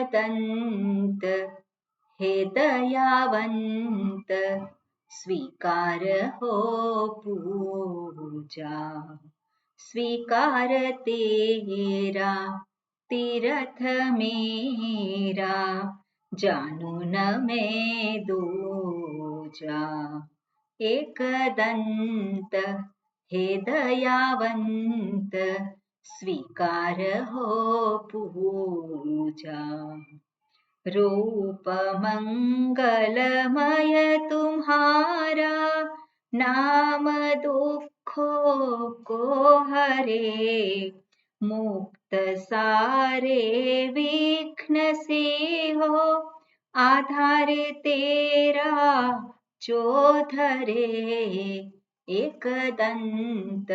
एकदन्त हे दयावंत स्वीकार हो पूजा। स्वीकार तेरा तीरथ मेरा जानू न मैं दूजा। एकदंत हे दयावंत स्वीकार हो पूजा। रूप मंगलमय तुम्हारा नाम दुखों को हरे। मुक्त सारे विघ्न से हो आधार तेरा जो धरे। एकदंत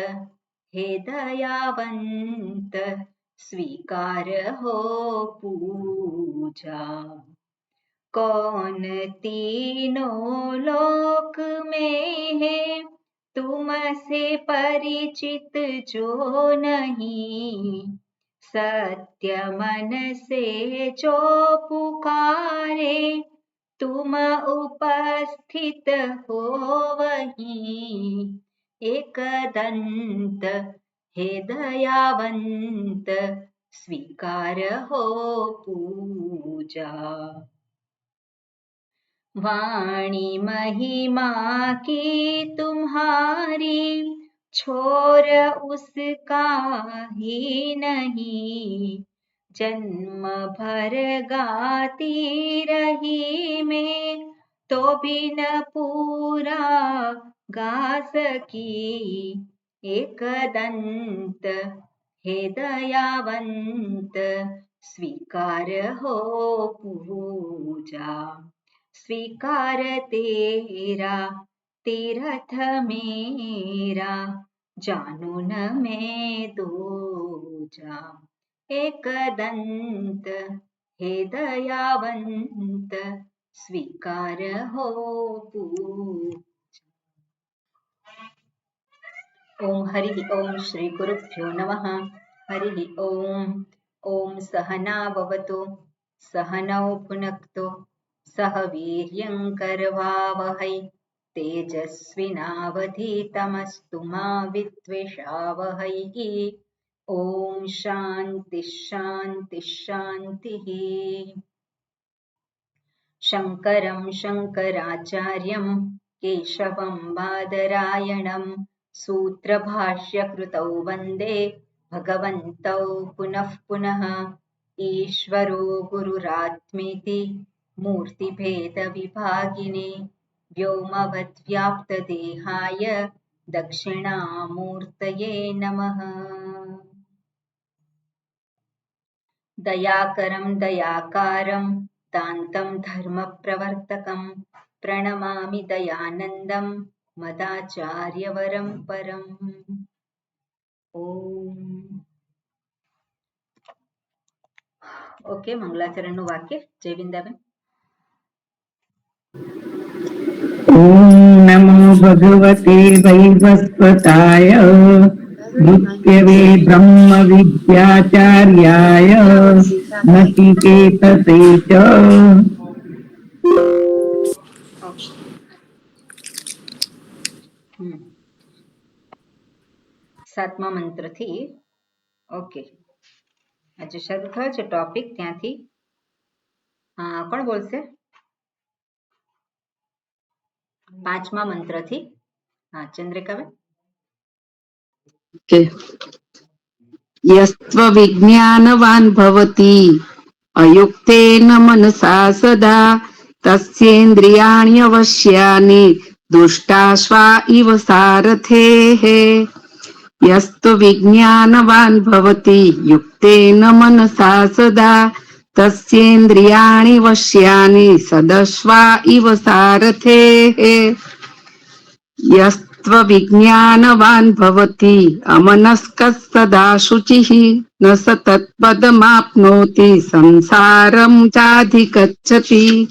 हे दयावंत स्वीकार हो पूजा। कौन तीनों लोक में है तुमसे परिचित जो नहीं। सत्य मन से जो पुकारे तुम उपस्थित हो वहीं। एकदंत हे दयावंत स्वीकार हो पूजा। वाणी महिमा की तुम्हारी छोर उसका ही नहीं। जन्म भर गाती रही मैं तो भी न पूरा गा सकी। एकदंत हे दयावंत स्वीकार हो पूजा। स्वीकार तेरा तीरथ मेरा जानू न मैं दूजा। एकदंत हे दयावंत स्वीकार हो पूजा। ओम हरि ओम श्री गुरुभ्यो नमः। हरि ओम। ओम सहना भवतु सहनौ भुनक्तु सह वीर्यं करवावहै तेजस्विनावधीतमस्तु मा विद्विषावहै। ओम शांति शांति शांतिः। शंकरं शंकराचार्यं केशवं बादरायणं सूत्रभाष्यकृतौ वन्दे भगवन्तौ पुनः पुनः। ईश्वरो गुरुरात्मेति मूर्तिभेदविभागिने व्योमवद्व्याप्तदेहाय दक्षिणामूर्तये नमः। दयाकरं दयाकारं दान्तं धर्मप्रवर्तकं प्रणमामि दयानन्दं मदाचार्यवरं परम्। ओम। ओके, मंगलाचरणનું વાક્ય જયવિંદાબેન। ओम नमो भगवते वैवस्वताय मृत्यवे ब्रह्म विद्याचार्याय नचिकेतसे च। સાતમા મંત્રથી ઓકે આજે શરૂ થયો છે ટોપિક ત્યાંથી। કોણ બોલશે? પાંચમા મંત્રથી ચંદ્રિકાબેન। यस्त्व विज्ञानवान् भवति अयुक्तेन मनसा सदा तस्येन्द्रियाण्यवश्यानि दुष्टाश्वा इव सारथेः। यस्तु विज्ञानवान् भवति युक्तेन मनसा सदा तस्येन्द्रियाणि वश्यानि सदश्वा इव सारथेः। यस्त्व विज्ञानवान् भवति अमनस्कः सदा शुचिः न स तत्पदमाप्नोति संसारं चाधिगच्छति।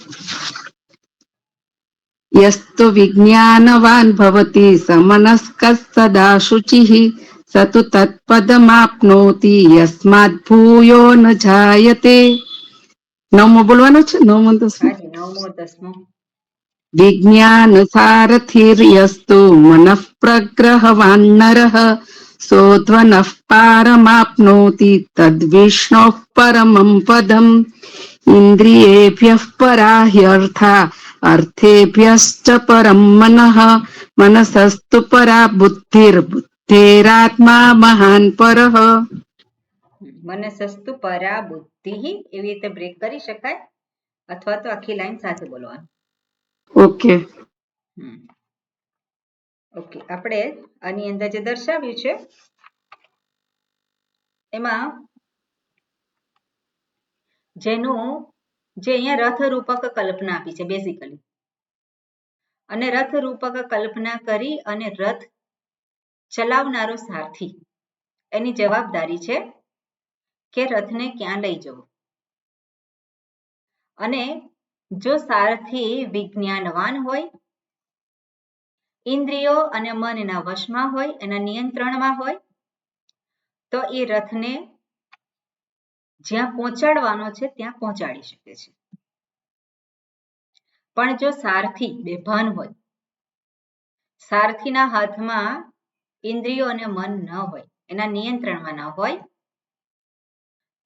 यस्तु विज्ञानवान् भवति समनस्कः सदा शुचिः स तु तत्पदमाप्नोति यस्मात् भूयो न जायते। નવમો બોલવાનો છે, નવમો દસમો. હાજી, 9મો 10મો. વિજ્ઞાન સારથિર્યસ્તુ મનઃ પ્રગ્રહવાન નરઃ સોધ્વનઃ પારમાપ્નોતિ તદ્વિષ્ણોઃ પરમં પદમ ઇન્દ્રિયેભ્યઃ પરા હ્યર્થા અર્થેભ્યશ્ચ પરમ મનઃ મનસસ્તુ પરા બુદ્ધિર્બુદ્ધેરાત્મા મહાન પરઃ. મને સસ્તુ પરા બુદ્ધિ એવી રીતે બ્રેક કરી શકાય અથવા તો આખી લાઈન સાથે બોલવાનું. ઓકે. ઓકે, આપણે આની અંદર જે દર્શાવ્યું છે એમાં જેનું જે અહીંયા રથ રૂપક કલ્પના આપી છે બેઝિકલી, અને રથ રૂપક કલ્પના કરી અને રથ ચલાવનારો સારથી એની જવાબદારી છે કે રથને ક્યાં લઈ જવો. અને જો સારથી વિજ્ઞાનવાન હોય, ઇન્દ્રિયો અને મનના વશમાં હોય, એના નિયંત્રણમાં હોય, તો એ રથને જ્યાં પહોંચાડવાનો છે ત્યાં પહોંચાડી શકે છે. પણ જો સારથી બેભાન હોય, સારથીના હાથમાં ઇન્દ્રિયો અને મન ન હોય, એના નિયંત્રણમાં ન હોય,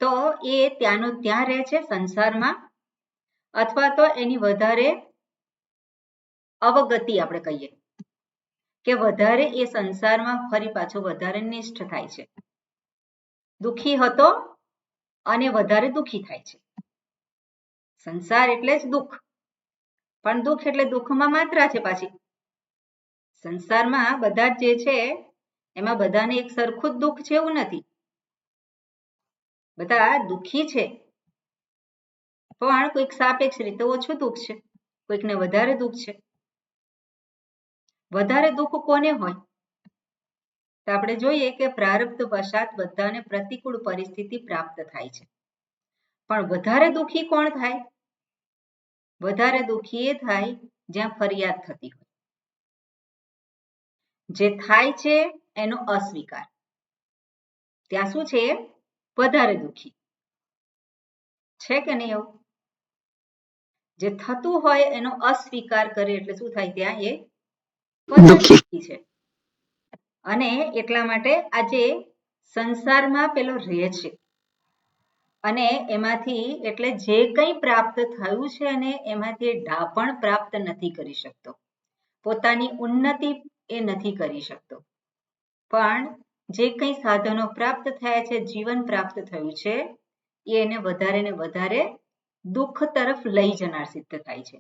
તો એ ત્યાંનો ત્યાં રહે છે સંસારમાં, અથવા તો એની વધારે અવગતિ આપણે કહીએ કે વધારે એ સંસારમાં ફરી પાછો વધારે નિષ્ઠ થાય છે. દુઃખી હતો અને વધારે દુઃખી થાય છે. સંસાર એટલે જ દુઃખ, પણ દુઃખ એટલે દુઃખમાં માત્રા છે પાછી. સંસારમાં બધા જે છે એમાં બધાને એક સરખું જ દુઃખ છે એવું નથી. બધા દુઃખી છે, પણ કોઈક સાપેક્ષ રીતે ઓછું દુઃખ છે, કોઈકને વધારે દુઃખ છે. વધારે દુઃખ કોને હોય? તો આપણે જોઈએ કે પ્રારબ્ધ વશાત બધાને પ્રતિકૂળ પરિસ્થિતિ પ્રાપ્ત થાય છે. પણ વધારે દુઃખી કોણ થાય? વધારે દુઃખી એ થાય જ્યાં ફરિયાદ થતી હોય. જે થાય છે એનો અસ્વીકાર, ત્યાં શું છે? વધારે દુઃખી છે કે નહીં? એવું જે થતું હોય એનો અસ્વીકાર કરે એટલે શું થાય? ત્યાં એ વધારે દુઃખી છે. અને એટલા માટે આજે સંસારમાં પેલો રહે છે અને એમાંથી એટલે જે કંઈ પ્રાપ્ત થયું છે અને એમાંથી ડાપણ પ્રાપ્ત નથી કરી શકતો, પોતાની ઉન્નતિ એ નથી કરી શકતો. પણ જે કંઈ સાધનો પ્રાપ્ત થયા છે, જીવન પ્રાપ્ત થયું છે, એ એને વધારે ને વધારે દુઃખ તરફ લઈ જનાર સિદ્ધ થાય છે.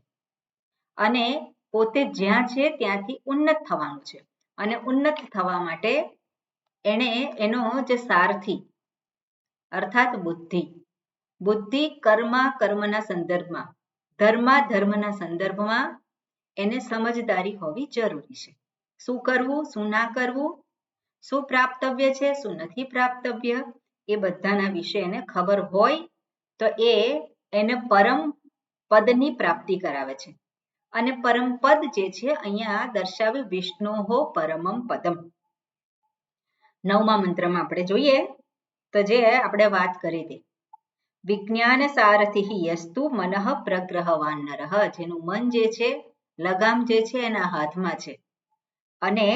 અને પોતે જ્યાં છે ત્યાંથી ઉન્નત થવાનું છે. અને ઉન્નત થવા માટે એને એનો જે સારથી અર્થાત બુદ્ધિ કર્મના સંદર્ભમાં, ધર્મના સંદર્ભમાં એને સમજદારી હોવી જરૂરી છે. શું કરવું, શું ના કરવું, શું પ્રાપ્તવ્ય છે, શું નથી પ્રાપ્તવ્ય, એ બધાના વિશે એને ખબર હોય તો એને પરમ પદની પ્રાપ્તિ કરાવે છે. અને પરમ પદ જે છે અહીંયા દર્શાવ્યું વિષ્ણુહો પરમમ પદમ. 9મા મંત્રમાં આપણે જોઈએ તો જે આપણે વાત કરી હતી, વિજ્ઞાન સારથિ યસ્તુ મનઃ પ્રગ્રહવાન નરઃ, જેનું મન જે છે, લગામ જે છે એના હાથમાં છે, અને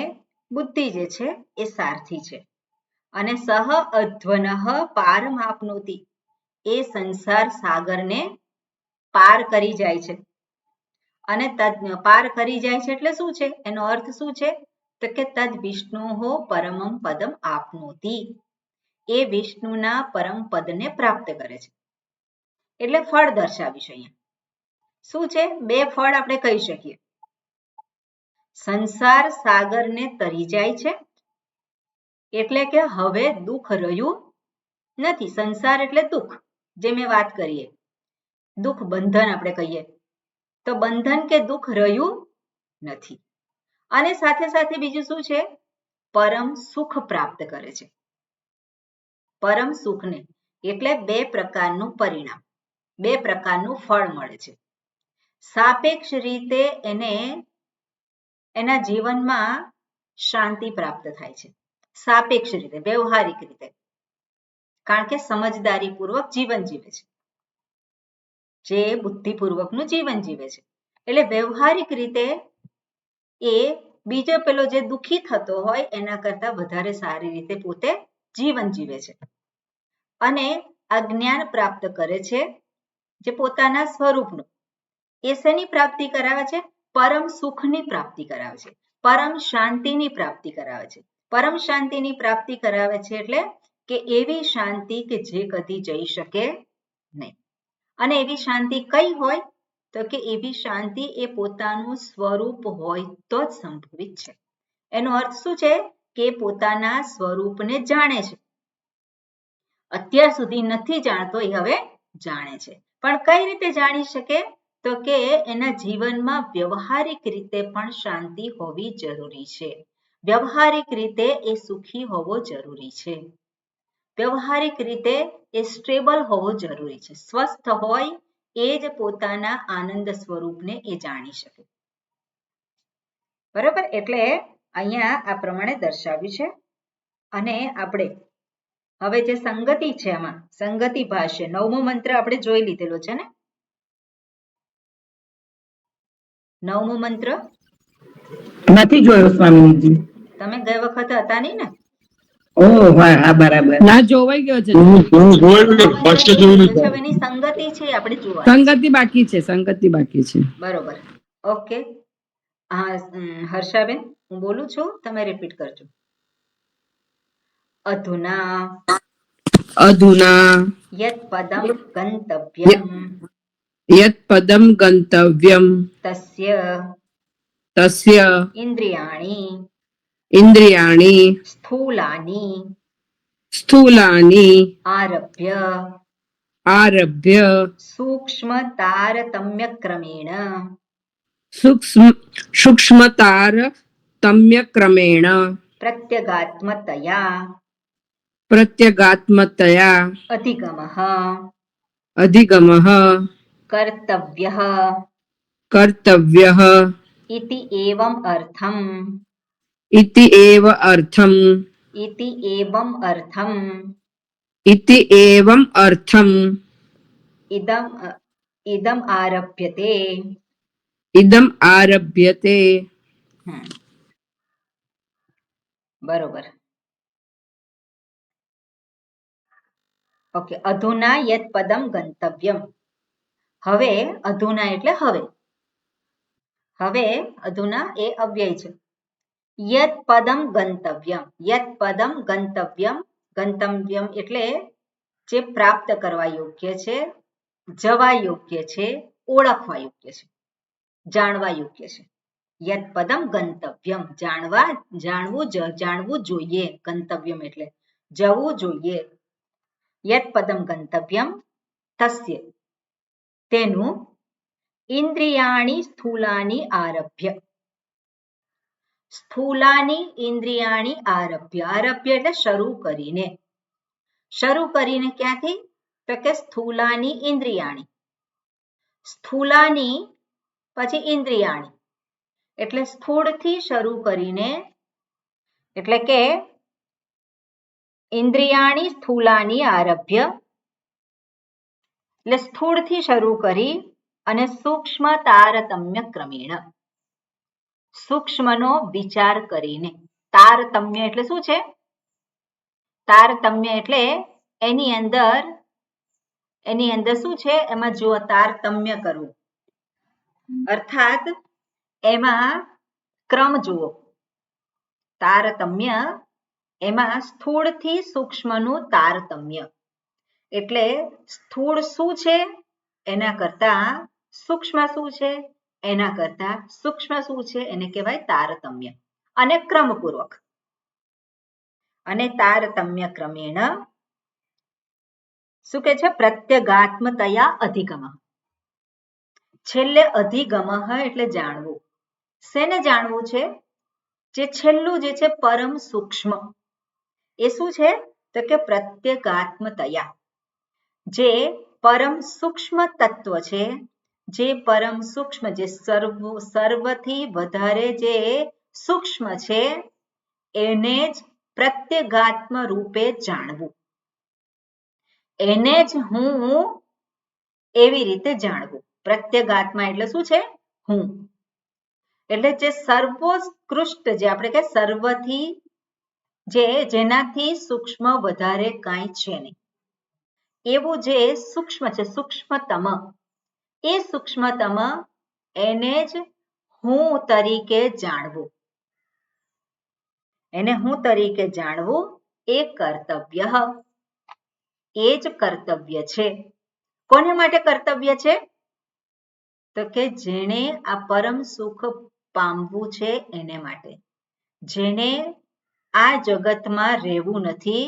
બુદ્ધિ જે છે એ સારથી છે. અને સહ અધ્વનઃ પારમાપ્નોતિ, એ સંસાર સાગરને પાર કરી જાય છે. અને પાર કરી જાય છે એટલે શું છે? એનો અર્થ શું છે? તો કે તદ વિષ્ણુહો પરમમ પદમ આપનોતિ, એ વિષ્ણુના પરમ પદને પ્રાપ્ત કરે છે. એટલે ફળ દર્શાવીશ અહીંયા. શું છે? બે ફળ આપણે કહી શકીએ. સંસાર સાગરને તરી જાય છે, એટલે કે હવે દુઃખ રહ્યું નથી. સંસાર એટલે દુઃખ, જે મેં વાત કરીએ, દુઃખ બંધન આપણે કહીએ, તો બંધન કે દુઃખ રહ્યું નથી. અને સાથે સાથે બીજું શું છે? પરમ સુખ પ્રાપ્ત કરે છે. પરમ સુખને એટલે બે પ્રકારનું પરિણામ, બે પ્રકારનું ફળ મળે છે. સાપેક્ષ રીતે એને એના જીવનમાં શાંતિ પ્રાપ્ત થાય છે. સાપેક્ષ રીતે, વ્યવહારિક રીતે, કારણ કે સમજદારીપૂર્વક જીવન જીવે છે. જે બુદ્ધિપૂર્વકનું જીવન જીવે છે. એટલે વ્યવહારિક રીતે એ બીજો પેલો જે દુઃખી થતો હોય એના કરતા વધારે સારી રીતે પોતે જીવન જીવે છે અને આ જ્ઞાન પ્રાપ્ત કરે છે જે પોતાના સ્વરૂપનું. એ શેની પ્રાપ્તિ કરાવે છે? પરમ સુખની પ્રાપ્તિ કરાવે છે, પરમ શાંતિની પ્રાપ્તિ કરાવે છે. પરમ શાંતિની પ્રાપ્તિ કરાવે છે એટલે કે એવી શાંતિ કે જે કદી જઈ શકે નહીં. અને એવી શાંતિ કઈ હોય? તો કે એવી શાંતિ એ પોતાનું સ્વરૂપ હોય તો જ સંભવિત છે. એનો અર્થ શું છે? કે પોતાના સ્વરૂપને જાણે છે. અત્યાર સુધી નથી જાણતો, એ હવે જાણે છે. પણ કઈ રીતે જાણી શકે? તો કે એના જીવનમાં વ્યવહારિક રીતે પણ શાંતિ હોવી જરૂરી છે. વ્યવહારિક રીતે એ સુખી હોવો જરૂરી છે. વ્યવહારિક રીતે એ સ્ટેબલ હોવો જરૂરી છે. સ્વસ્થ હોય એ જ પોતાના આનંદ સ્વરૂપને એ જાણી શકે. બરાબર? એટલે અહીંયા આ પ્રમાણે દર્શાવ્યું છે. અને આપણે હવે જે સંગતિ છે આમાં સંગતિ ભાષ્ય 9મો મંત્ર આપણે જોઈ લીધેલો છે ને. 9મો મંત્ર નથી જોયો સ્વામીજી. તમે ગઈ વખત હતા નહીં ને? ઓહ હા બરાબર. ના જોવાઈ ગયો છે. એની સંગતિ છે આપણે જોવાની. સંગતિ બાકી છે, સંગતિ બાકી છે. બરોબર, ઓકે. હા હર્ષાબેન, હું બોલું છું, તમે રિપીટ કરજો. અધુના અધુના યત પદમ ગંતવ્યમ યત પદમ ગંતવ્યમ તસ્ય તસ્ય ઇન્દ્રિયાણિ ઇન્દ્રિયાણિ સ્થૂલાની સ્થૂલાની આરભ્ય આરભ્ય સૂક્ષ્મ તારતમ્ય ક્રમેણ સૂક્ષ્મતારતમ્યક્રમેણ પ્રત્યગાત્મતયા પ્રત્યગાત્મતયા અધિગમઃ અધિગમઃ કર્તવ્યઃ કર્તવ્યઃ ઇતિ એવમ અર્થમ ઇતિ એવ અર્થમ ઇતિ એવમ અર્થમ ઇતિ એવમ અર્થમ ઇદમ ઇદમ આરભ્યતે ઇદમ આરભ્યતે. બરોબર, ઓકે. અધુના યત પદમ ગંતવ્યમ. હવે અધુના એટલે હવે. હવે અધુના એ અવ્યય છે. યત પદમ ગંતવ્યમ. યત પદમ ગંતવ્યમ. ગંતવ્યમ એટલે જે પ્રાપ્ત કરવા યોગ્ય છે, જવા યોગ્ય છે, ઓળખવા યોગ્ય છે, જાણવા યોગ્ય છે. યત પદમ ગંતવ્યમ, જાણવું જોઈએ. ગંતવ્યમ એટલે જવું જોઈએ. યત પદમ ગંતવ્યમ તસ્ય તેનું ઇન્દ્રિયાણી સ્થૂલાની આરભ્ય. સ્થૂલાની ઇન્દ્રિયાણી આરભ્ય. આરભ્ય એટલે શરૂ કરીને. શરૂ કરીને ક્યાંથી? તો કે સ્થૂલાની ઇન્દ્રિયાણી. સ્થૂલાની પછી ઇન્દ્રિયાણી એટલે સ્થૂળથી શરૂ કરીને, એટલે કે ઇન્દ્રિયાણી સ્થૂલાની આરભ્ય એટલે સ્થૂળથી શરૂ કરી અને સૂક્ષ્મ તારતમ્ય ક્રમેણ, સૂક્ષ્મનો વિચાર કરીને. તારતમ્ય એટલે શું છે? તારતમ્ય એટલે એની અંદર શું છે? એમાં જુઓ, તારતમ્ય કરવું અર્થાત એમાં ક્રમ જુઓ. તારતમ્ય એમાં સ્થૂળથી સૂક્ષ્મનું તારતમ્ય એટલે સ્થૂળ શું છે એના કરતા સૂક્ષ્મ શું છે એના કરતા સૂક્ષ્મ શું છે એને કહેવાય તારતમ્ય. અને ક્રમપૂર્વક. અને તારતમ્ય ક્રમેણ શું કે છે? પ્રત્યગાત્મતયા અધિગમ. છેલ્લે અધિગમ એટલે જાણવું. શેને જાણવું છે? જે છેલ્લું જે છે પરમ સૂક્ષ્મ, એ શું છે? તો કે પ્રત્યગાત્મતયા. જે પરમ સૂક્ષ્મ તત્વ છે, જે પરમ સૂક્ષ્મ, જે સર્વથી વધારે જે સૂક્ષ્મ છે, એને જ પ્રત્યગાત્મ રૂપે જાણવું. એને જ હું એવી રીતે જાણવું. પ્રત્યગાત્મા એટલે શું છે? હું. એટલે જે સર્વોત્કૃષ્ટ, જે આપણે કે સર્વથી, જેનાથી સૂક્ષ્મ વધારે કાંઈ છે નહીં, એવું જે સૂક્ષ્મ છે, સૂક્ષ્મતમ, એ સૂક્ષ્મતમ એને જ હું તરીકે જાણવું. એને હું તરીકે જાણવું એ કર્તવ્ય, એ જ કર્તવ્ય છે. કોને માટે કર્તવ્ય છે? તો કે જેણે આ પરમ સુખ પામવું છે એને માટે, જેને આ જગતમાં રહેવું નથી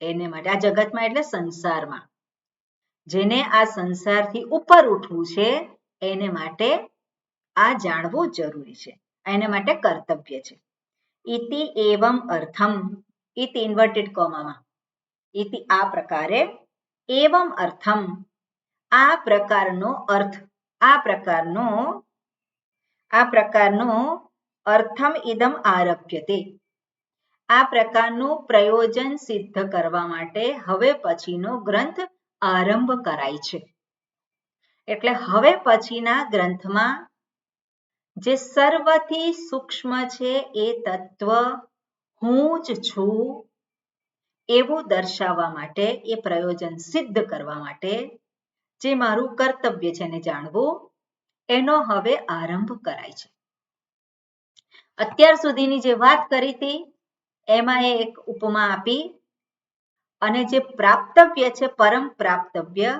એને માટે. આ જગતમાં એટલે સંસારમાં, જેને આ સંસારથી ઉપર ઉઠવું છે એને માટે આ જાણવું જરૂરી છે, એના માટે કર્તવ્ય છે. ઇતિ એવમ અર્થમ, ઇતિ ઇન્વર્ટેડ કોમામાં, ઇતિ આ પ્રકારે, એવમ અર્થમ આ પ્રકારનો અર્થ, આ પ્રકારનો અર્થમ ઇદમ આરભ્યતે, આ પ્રકારનું પ્રયોજન સિદ્ધ કરવા માટે હવે પછીનો ગ્રંથ આરંભ કરાય છે. એટલે હવે પછીના ગ્રંથમાં જે સર્વથી સૂક્ષ્મ છે એ તત્વ હું જ છું એવું દર્શાવવા માટે, એ પ્રયોજન સિદ્ધ કરવા માટે જે મારું કર્તવ્ય છે એને જાણવું, એનો હવે આરંભ કરાય છે. અત્યાર સુધીની જે વાત કરી હતી એમાં એક ઉપમા આપી અને જે પ્રાપ્તવ્ય છે, પરમ પ્રાપ્તવ્ય,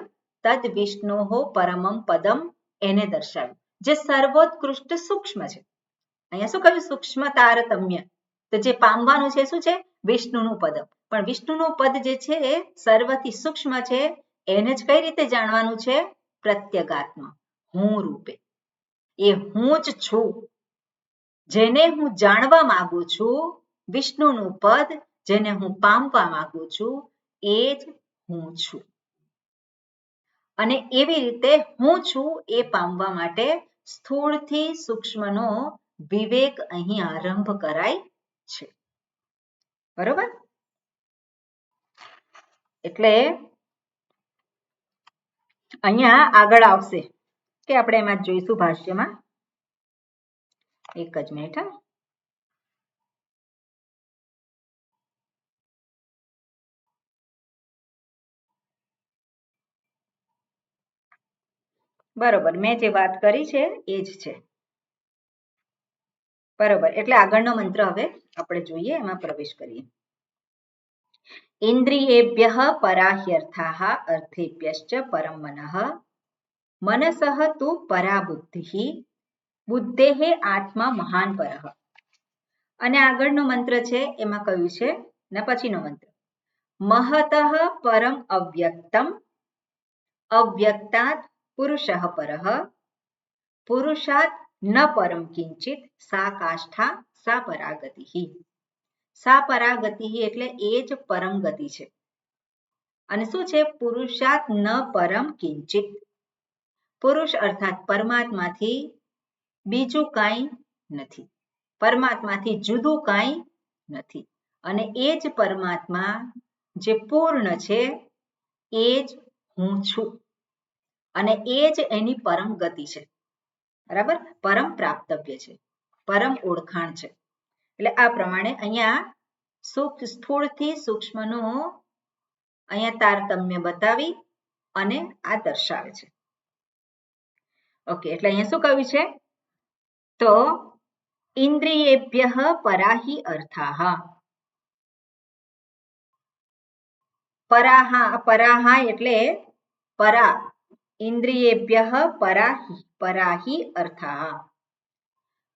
તદ વિષ્ણોહો પરમમ પદમ, એને દર્શાવ્યું, જે સર્વોત્કૃષ્ટ સૂક્ષ્મ છે. અહીંયા શું કહ્યું? સૂક્ષ્મ તારતમ્ય. તો જે પામવાનું છે શું છે? વિષ્ણુનું પદ. પણ વિષ્ણુનું પદ જે છે એ સર્વથી સૂક્ષ્મ છે, એને જ કઈ રીતે જાણવાનું છે? પ્રત્યગાત્મ, હું રૂપે. એ હું જ છું, જેને હું જાણવા માંગુ છું, વિષ્ણુનું પદ જેને હું પામવા માંગુ છું, એ જ હું છું. અને એવી રીતે હું છું એ પામવા માટે સ્થૂળથી સૂક્ષ્મનો વિવેક અહીં આરંભ કરાય છે. બરોબર? એટલે અહીંયા આગળ આવશે કે આપણે એમાં જોઈશું ભાષ્યમાં. એક જ મિનિટ. બરોબર, મેં જે વાત કરી છે એ જ છે. બરોબર, એટલે આગળનો મંત્ર હવે આપણે જોઈએ, એમાં પ્રવેશ કરીએ. ઇન્દ્રિયેભ્યઃ પરાહ્યર્થાઃ અર્થેભ્યશ્ચ પરમ મનઃ, મનસઃ તુ પરા બુદ્ધિઃ, બુદ્ધેઃ આત્મા મહાન પરઃ. અને આગળનો મંત્ર છે એમાં કયું છે ને પછીનો મંત્ર, મહતઃ પરમ અવ્યક્તમ, અવ્યક્તાત પુરુષઃ પરઃ, પુરુષાત ન પરમ કિંચિત, સા કાષ્ઠા સા પરાગતિ. સા પરાગતિ એટલે એ જ પરમ ગતિ છે. અને શું છે? પુરુષાત ન પરમ કિંચિત. પુરુષ અર્થાત પરમાત્માથી બીજું કાંઈ નથી, પરમાત્માથી જુદું કાંઈ નથી. અને એ જ પરમાત્મા જે પૂર્ણ છે એ જ હું છું, અને એ જ એની પરમ ગતિ છે. બરાબર? પરમ પ્રાપ્તવ્ય છે, પરમ ઓળખાણ છે. એટલે આ પ્રમાણે અહીંયા સ્થૂળથી સૂક્ષ્મનું અહીંયા તારતમ્ય બતાવી અને આ દર્શાવે છે. ઓકે, એટલે અહીંયા શું કહ્યું છે? તો ઇન્દ્રિયેભ્યઃ પરાહિ અર્થાઃ, પરાહા એટલે પરા, ઇન્દ્રિયેભ્યઃ પરાહિ અર્થાઃ,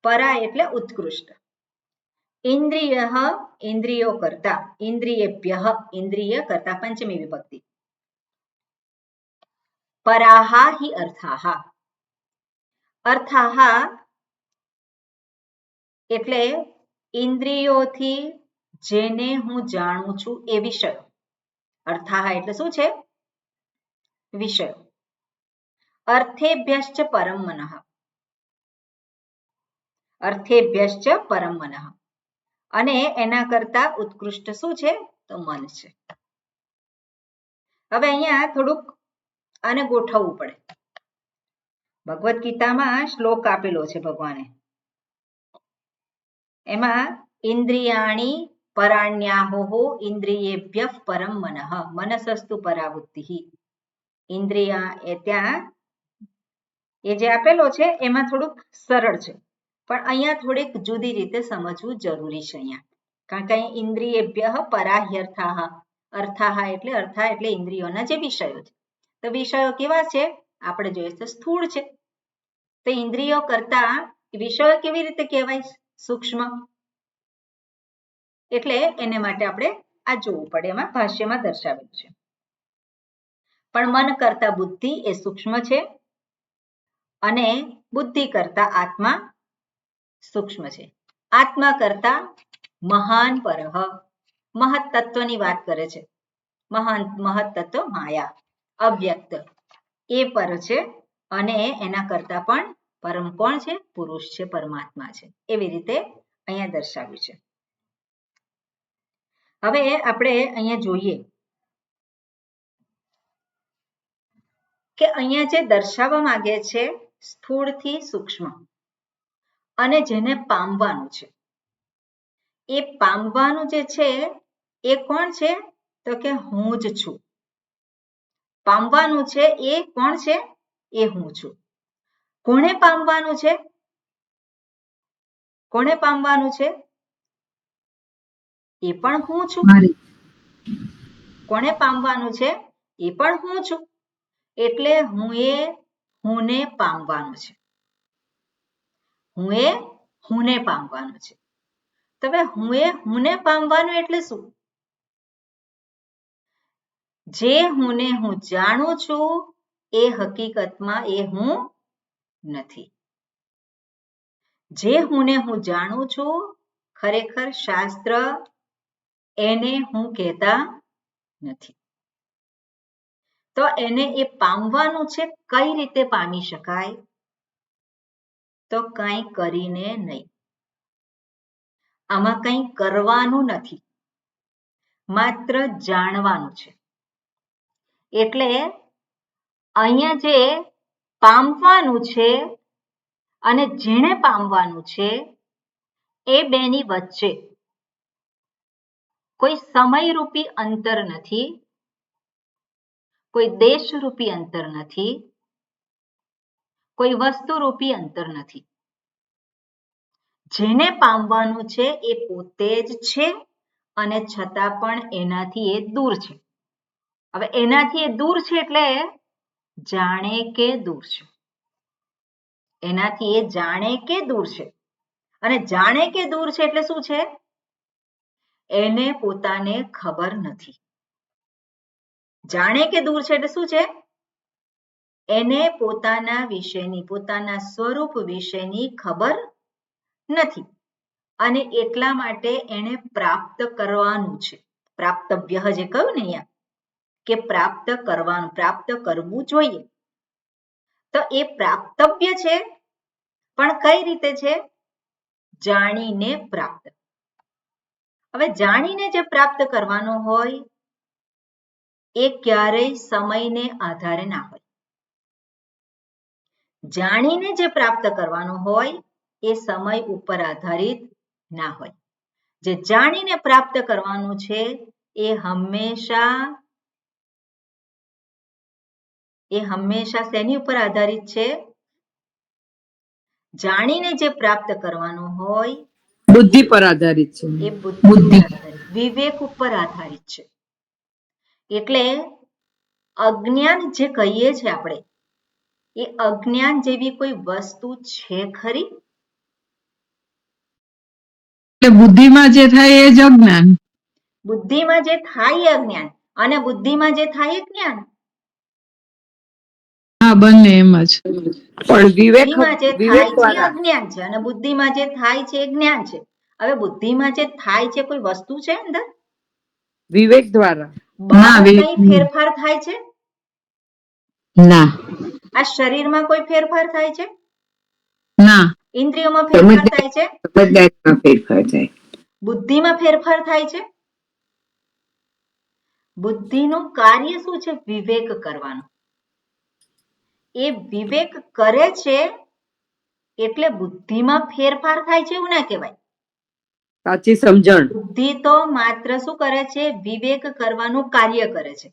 પરા એટલે ઉત્કૃષ્ટ, ઇન્દ્રિયો કરતા, ઇન્દ્રિયેભ્યઃ ઇન્દ્રિય કરતા પંચમી વિભક્તિ, પરાહા હિ અર્થાઃ, અર્થાઃ એટલે ઇન્દ્રિયોથી જેને હું જાણું છું એ વિષયો. અર્થાઃ એટલે શું છે? વિષયો. અર્થેભ્યશ્ચ પરમ મનઃ, અર્થેભ્યશ્ચ પરમ મનઃ, અને એના કરતા ઉત્કૃષ્ટ શું છે? તો મન છે. હવે અહીંયા થોડુંક આને ગોઠવવું પડે. ભગવદ્ ગીતામાં શ્લોક આપેલો છે ભગવાને, એમાં ઇન્દ્રિયાણી પરાણ્યાહો ઇન્દ્રિયેભ્ય પરમ મનઃ મનસસ્તુ પરાવૃત્તિ. ઇન્દ્રિયા એ ત્યાં એ જે આપેલો છે એમાં થોડુંક સરળ છે, પણ અહીંયા થોડીક જુદી રીતે સમજવું જરૂરી છે અહીંયા, કારણ કે અહીં ઇન્દ્રિયેભ્ય પરાહ્યર્થાઃ, અર્થાઃ એટલે ઇન્દ્રિયોના જે વિષયો છે, તો વિષયો કેવા છે આપણે જોઈએ તો સ્થૂળ છે, તો ઇન્દ્રિયો કરતા વિષયો કેવી રીતે કહેવાય સૂક્ષ્મ, એટલે એને માટે આપણે આ જોવું પડે, એમાં ભાષ્યમાં દર્શાવેલું છે. પણ મન કરતા બુદ્ધિ એ સૂક્ષ્મ છે અને બુદ્ધિ કરતા આત્મા સૂક્ષ્મ છે. આત્મા કરતા મહાન પરઃ, મહત તત્વની વાત કરે છે. મહત તત્વ માયા અવ્યક્ત એ પર છે, અને એના કરતા પણ પરમ કોણ છે? પુરુષ છે, પરમાત્મા છે. એવી રીતે અહીંયા દર્શાવ્યું છે. હવે આપણે અહીંયા જોઈએ કે અહીંયા જે દર્શાવવા માંગે છે સ્થૂળથી સૂક્ષ્મ, અને જેને પામવાનું છે, એ પામવાનું જે છે એ કોણ છે? તો કે હું જ છું. પામવાનું છે એ કોણ છે? એ હું છું. કોણે પામવાનું છે? કોણે પામવાનું છે? એ પણ હું છું. કોણે પામવાનું છે? એ પણ હું છું. એટલે હુંને પામવાનું છે. હુંને પામવાનું છે. તો હવે હુંને પામવાનું એટલે શું? જે હુંને હું જાણું છું એ હકીકતમાં એ હું નથી. જે હુંને હું જાણું છું ખરેખર શાસ્ત્ર એને હું કહેતા નથી. તો એને એ પામવાનું છે. કઈ રીતે પામી શકાય? તો કંઈ કરીને નહીં. આમાં કંઈ કરવાનું નથી, માત્ર જાણવાનું છે. એટલે અહીંયા જે પામવાનું છે અને જેણે પામવાનું છે એ બેની વચ્ચે કોઈ સમયરૂપી અંતર નથી, કોઈ દેશરૂપી અંતર નથી, કોઈ વસ્તુરૂપી અંતર નથી. જેને પામવાનું છે એ પોતે જ છે, અને છતાં પણ એનાથી એ દૂર છે. હવે એનાથી એ દૂર છે એટલે જાણે કે દૂર છે. એનાથી એ જાણે કે દૂર છે, અને જાણે કે દૂર છે એટલે શું છે? એને પોતાને ખબર નથી. જાણે કે દૂર છે એટલે શું છે? એને પોતાના વિશેની, પોતાના સ્વરૂપ વિશેની ખબર નથી, અને એટલા માટે એને પ્રાપ્ત કરવાનું છે. પ્રાપ્તવ્ય જે કહ્યું ને અહીંયા કે પ્રાપ્ત કરવાનું, પ્રાપ્ત કરવું જોઈએ. તો એ પ્રાપ્તવ્ય છે, પણ કઈ રીતે છે? જાણીને પ્રાપ્ત. હવે જાણીને જે પ્રાપ્ત કરવાનો હોય એ ક્યારેય સમયને આધારે ના હોય. જાણીને જે પ્રાપ્ત કરવાનો હોય એ સમય ઉપર આધારિત ના હોય. જે જાણીને પ્રાપ્ત કરવાનું છે એ હંમેશા શેની ઉપર આધારિત છે? જાણીને જે પ્રાપ્ત કરવાનું હોય બુદ્ધિ પર આધારિત છે. એ બુદ્ધિ વિવેક ઉપર આધારિત છે. એટલે અજ્ઞાન જે કહીએ છીએ આપણે, એ અજ્ઞાન જેવી કોઈ વસ્તુ છે ખરી? એટલે બુદ્ધિમાં જે થાય એ જ અજ્ઞાન. બુદ્ધિમાં જે થાય એ અજ્ઞાન, અને બુદ્ધિમાં જે થાય એ જ્ઞાન. હા, બંને એમ જ. પણ બુદ્ધિમાં જે થાય છે અજ્ઞાન છે, અને બુદ્ધિમાં જે થાય છે એ જ્ઞાન છે. હવે બુદ્ધિમાં જે થાય છે કોઈ વસ્તુ છે અંદર? વિવેક દ્વારા. બહાર કઈ ફેરફાર થાય છે? ના. આ શરીરમાં કોઈ ફેરફાર થાય છે? ના. ઇન્દ્રિયોમાં ફેરફાર થાય છે? ફેરફાર થાય. બુદ્ધિમાં ફેરફાર થાય છે? બુદ્ધિનું કાર્ય શું છે? વિવેક કરવાનું. એ વિવેક કરે છે એટલે બુદ્ધિમાં ફેરફાર થાય છે એવું ના કહેવાય. સાચી સમજણ. બુદ્ધિ તો માત્ર શું કરે છે? વિવેક કરવાનું કાર્ય કરે છે.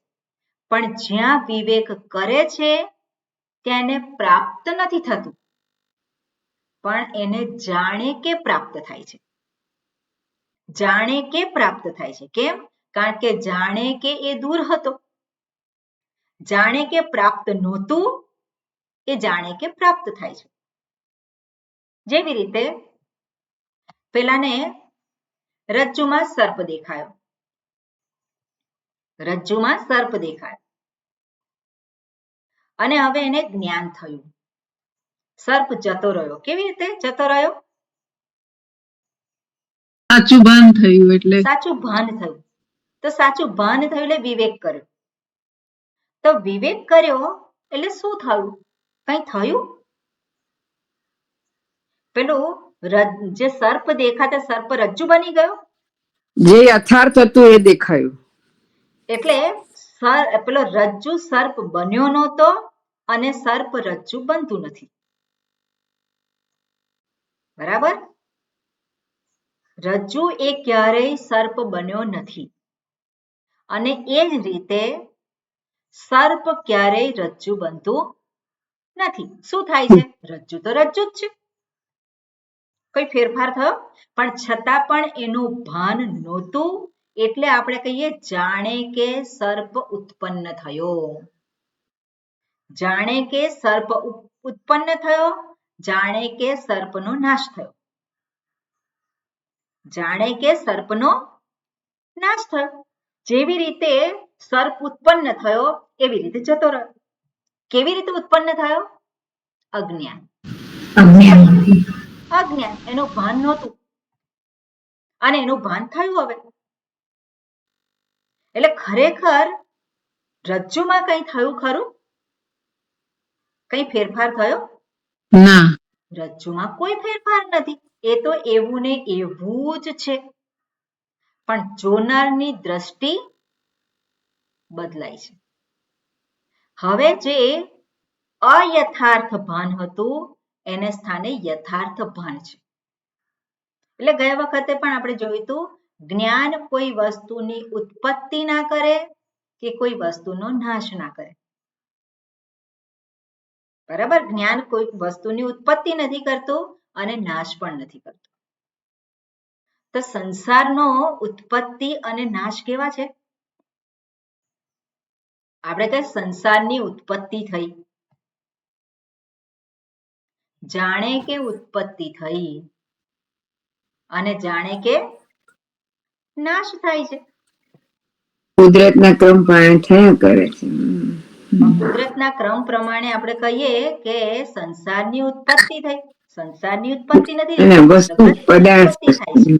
પણ જ્યાં વિવેક કરે છે ત્યાં એને પ્રાપ્ત નથી થતું, પણ એને જાણે કે પ્રાપ્ત થાય છે. જાણે કે પ્રાપ્ત થાય છે. કેમ? કારણ કે જાણે કે એ દૂર હતો, જાણે કે પ્રાપ્ત નહોતું, એ જાણે કે પ્રાપ્ત થાય છે. જેવી રીતે પેલાને રજ્જુમાં સર્પ દેખાયો, રજ્જુમાં સર્પ દેખાયો અને હવે એને જ્ઞાન થયું. સર્પ જતો રહ્યો. કેવી રીતે જતો રહ્યો? સાચું ભાન થયું એટલે. સાચું ભાન થયું. તો સાચું ભાન થયું એટલે વિવેક કર્યો. તો વિવેક કર્યો એટલે શું થયું? કઈ થયું? પેલું જે સર્પ દેખાતા સર્પ રજ્જુ બની ગયો, જે યથાર્થ હતું એ દેખાયું. એટલે પેલો રજ્જુ સર્પ બન્યો નહોતો અને સર્પ રજ્જુ બનતું નથી. બરાબર? રજ્જુ એ ક્યારેય સર્પ બન્યો નથી અને એ જ રીતે સર્પ ક્યારેય રજ્જુ બનતું નથી. શું થાય છે? રજ્જુ તો રજ્જુ જ છે, કોઈ ફેરફાર થયો? પણ છતાં પણ એનું ભાન નહોતું, એટલે આપણે કહીએ જાણે કે સર્પ ઉત્પન્ન થયો. જાણે કે સર્પ ઉત્પન્ન થયો, જાણે કે સર્પનો નાશ થયો. જાણે કે સર્પનો નાશ થયો. જેવી રીતે સર્પ ઉત્પન્ન થયો એવી રીતે જતો રહ્યો. કેવી રીતે ઉત્પન્ન થયો? અજ્ઞાન. અજ્ઞાન, એનું ભાન નહોતું અને એનું ભાન થયું હવે. એટલે ખરેખર રજ્જુમાં કઈ થયું ખરું? કઈ ફેરફાર થયો? ના. રજ્જુમાં કોઈ ફેરફાર નથી. એ તો એવું ને એવું જ છે, પણ જોનારની દ્રષ્ટિ બદલાય છે. હવે જે અયથાર્થ ભાન હતું એને સ્થાને યથાર્થ ભાન છે. એટલે ગયા વખતે પણ આપણે જોયું હતું, જ્ઞાન કોઈ વસ્તુની ઉત્પત્તિ ના કરે કે કોઈ વસ્તુનો નાશ ના કરે. બરાબર? જ્ઞાન કોઈ વસ્તુની ઉત્પત્તિ નથી કરતું અને નાશ પણ નથી કરતું. તો સંસારનો ઉત્પત્તિ અને નાશ કેવા છે? આપણે કહીએ સંસારની ઉત્પત્તિ થઈ, જાણે કે ઉત્પત્તિ થઈ અને જાણે કે નાશ થાય છે. કુદરતના ક્રમ પ્રમાણે થયા કરે છે. કુદરતના ક્રમ પ્રમાણે આપણે કહીએ કે સંસારની ઉત્પત્તિ થઈ. સંસારની ઉત્પત્તિ નથી, ઉત્પત્તિ થાય છે.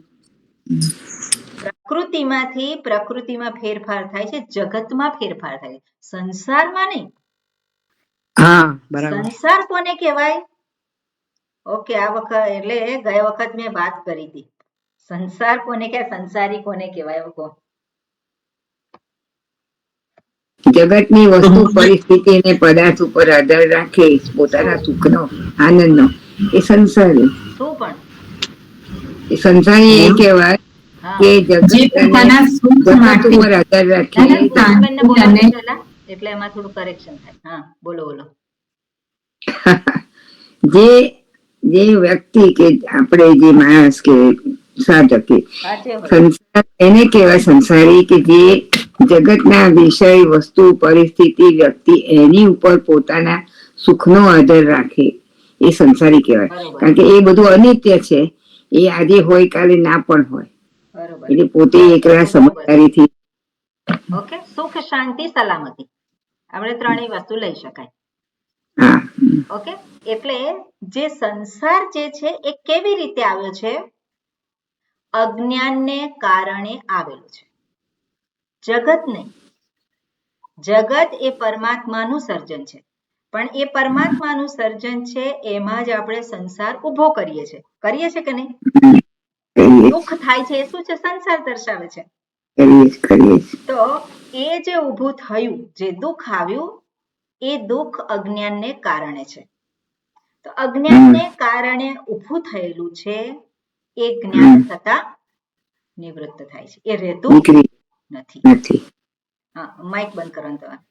પ્રકૃતિમાંથી પ્રકૃતિમાં ફેરફાર થાય છે, જગતમાં ફેરફાર થાય છે, સંસારમાં નહીં. હા, બરાબર. સંસાર કોને કહેવાય? ઓકે, આ વખત એટલે ગયા વખત મેં વાત કરી હતી. સંસાર કોને કહેવાય? સંસારી કોને કહેવાય? જગતની વસ્તુ પરિસ્થિતિ અને પદાર્થ ઉપર આધાર રાખે પોતાના સુખનો આનંદનો એ સંસારી. શું પણ એ સંસારી એ કહેવાય કે જગત પોતાના સુખ ઉપર આધાર રાખે. એટલે એમાં થોડું કરેક્શન થાય. હા, બોલો બોલો. જે વ્યક્તિ કે આપણે જે માણસ કે સાધક કે સંસાર એને કહેવાય સંસારી કે જે જગતના વિષય વસ્તુ પરિસ્થિતિ વ્યક્તિ એની ઉપર પોતાના સુખનો આધાર રાખે એ સંસારી કહેવાય. કારણ કે એ બધું અનિત્ય છે, એ આજે હોય કાલે ના પણ હોય. એટલે પોતે એકલા સમજદારીથી ઓકે, સુખ શાંતિ સલામતી આપણે ત્રણેય વસ્તુ લઈ શકાય. ઓકે, એટલે જે સંસાર જે છે એ કેવી રીતે આવ્યો છે? અજ્ઞાનને કારણે આવેલો છે. જગત નહીં. જગત એ પરમાત્માનું સર્જન છે, પણ એ પરમાત્માનું સર્જન છે એમાં જ આપણે સંસાર ઉભો કરીએ છીએ. કરીએ છીએ કે નહીં? દુઃખ થાય છે એ શું છે? સંસાર દર્શાવે છે. તો એ જે ઊભું થયું, જે દુઃખ આવ્યું, એ દુઃખ અજ્ઞાનને કારણે છે. તો અજ્ઞાનને કારણે ઊભું થયેલું છે એ જ્ઞાન થતા નિવૃત્ત થાય છે, એ રહેતું નથી. હા, માઇક બંધ કરવાનું તમારે.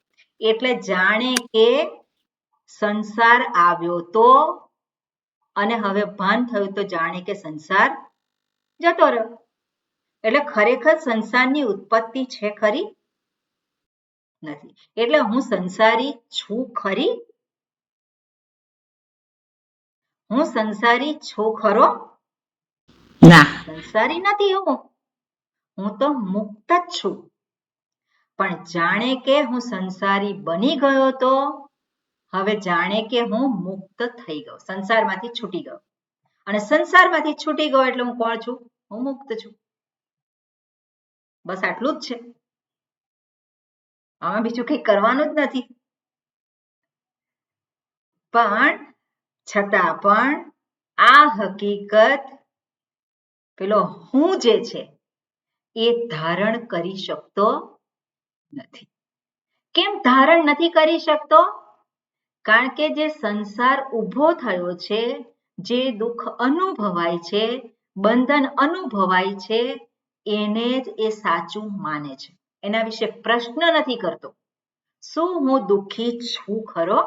એટલે જાણે કે સંસાર આવ્યો તો અને હવે ભાન થયું તો જાણે કે સંસાર જતો રહ્યો. એટલે ખરેખર સંસારની ઉત્પત્તિ છે ખરી? નથી. એટલે હું સંસારી છું ખરી? હું સંસારી છું ખરો? ના, સંસારી નથી હું તો મુક્ત જ છું. પણ જાણે કે હું સંસારી બની ગયો તો હવે જાણે કે હું મુક્ત થઈ ગયો, સંસારમાંથી છૂટી ગયો. અને સંસારમાંથી છૂટી ગયો એટલે હું કોણ છું? હું મુક્ત છું. બસ આટલું જ છે. આમાં બીજું કંઈ કરવાનું જ નથી. પણ છતાં પણ આ હકીકત પેલો હું જે છે એ ધારણ કરી શકતો નથી. કેમ ધારણ નથી કરી શકતો? કારણ કે જે સંસાર ઊભો થયો છે, જે દુઃખ અનુભવાય છે, બંધન અનુભવાય છે, એને જ એ સાચું માને છે. એના વિશે પ્રશ્ન નથી કરતો. શું હું દુઃખી છું ખરો?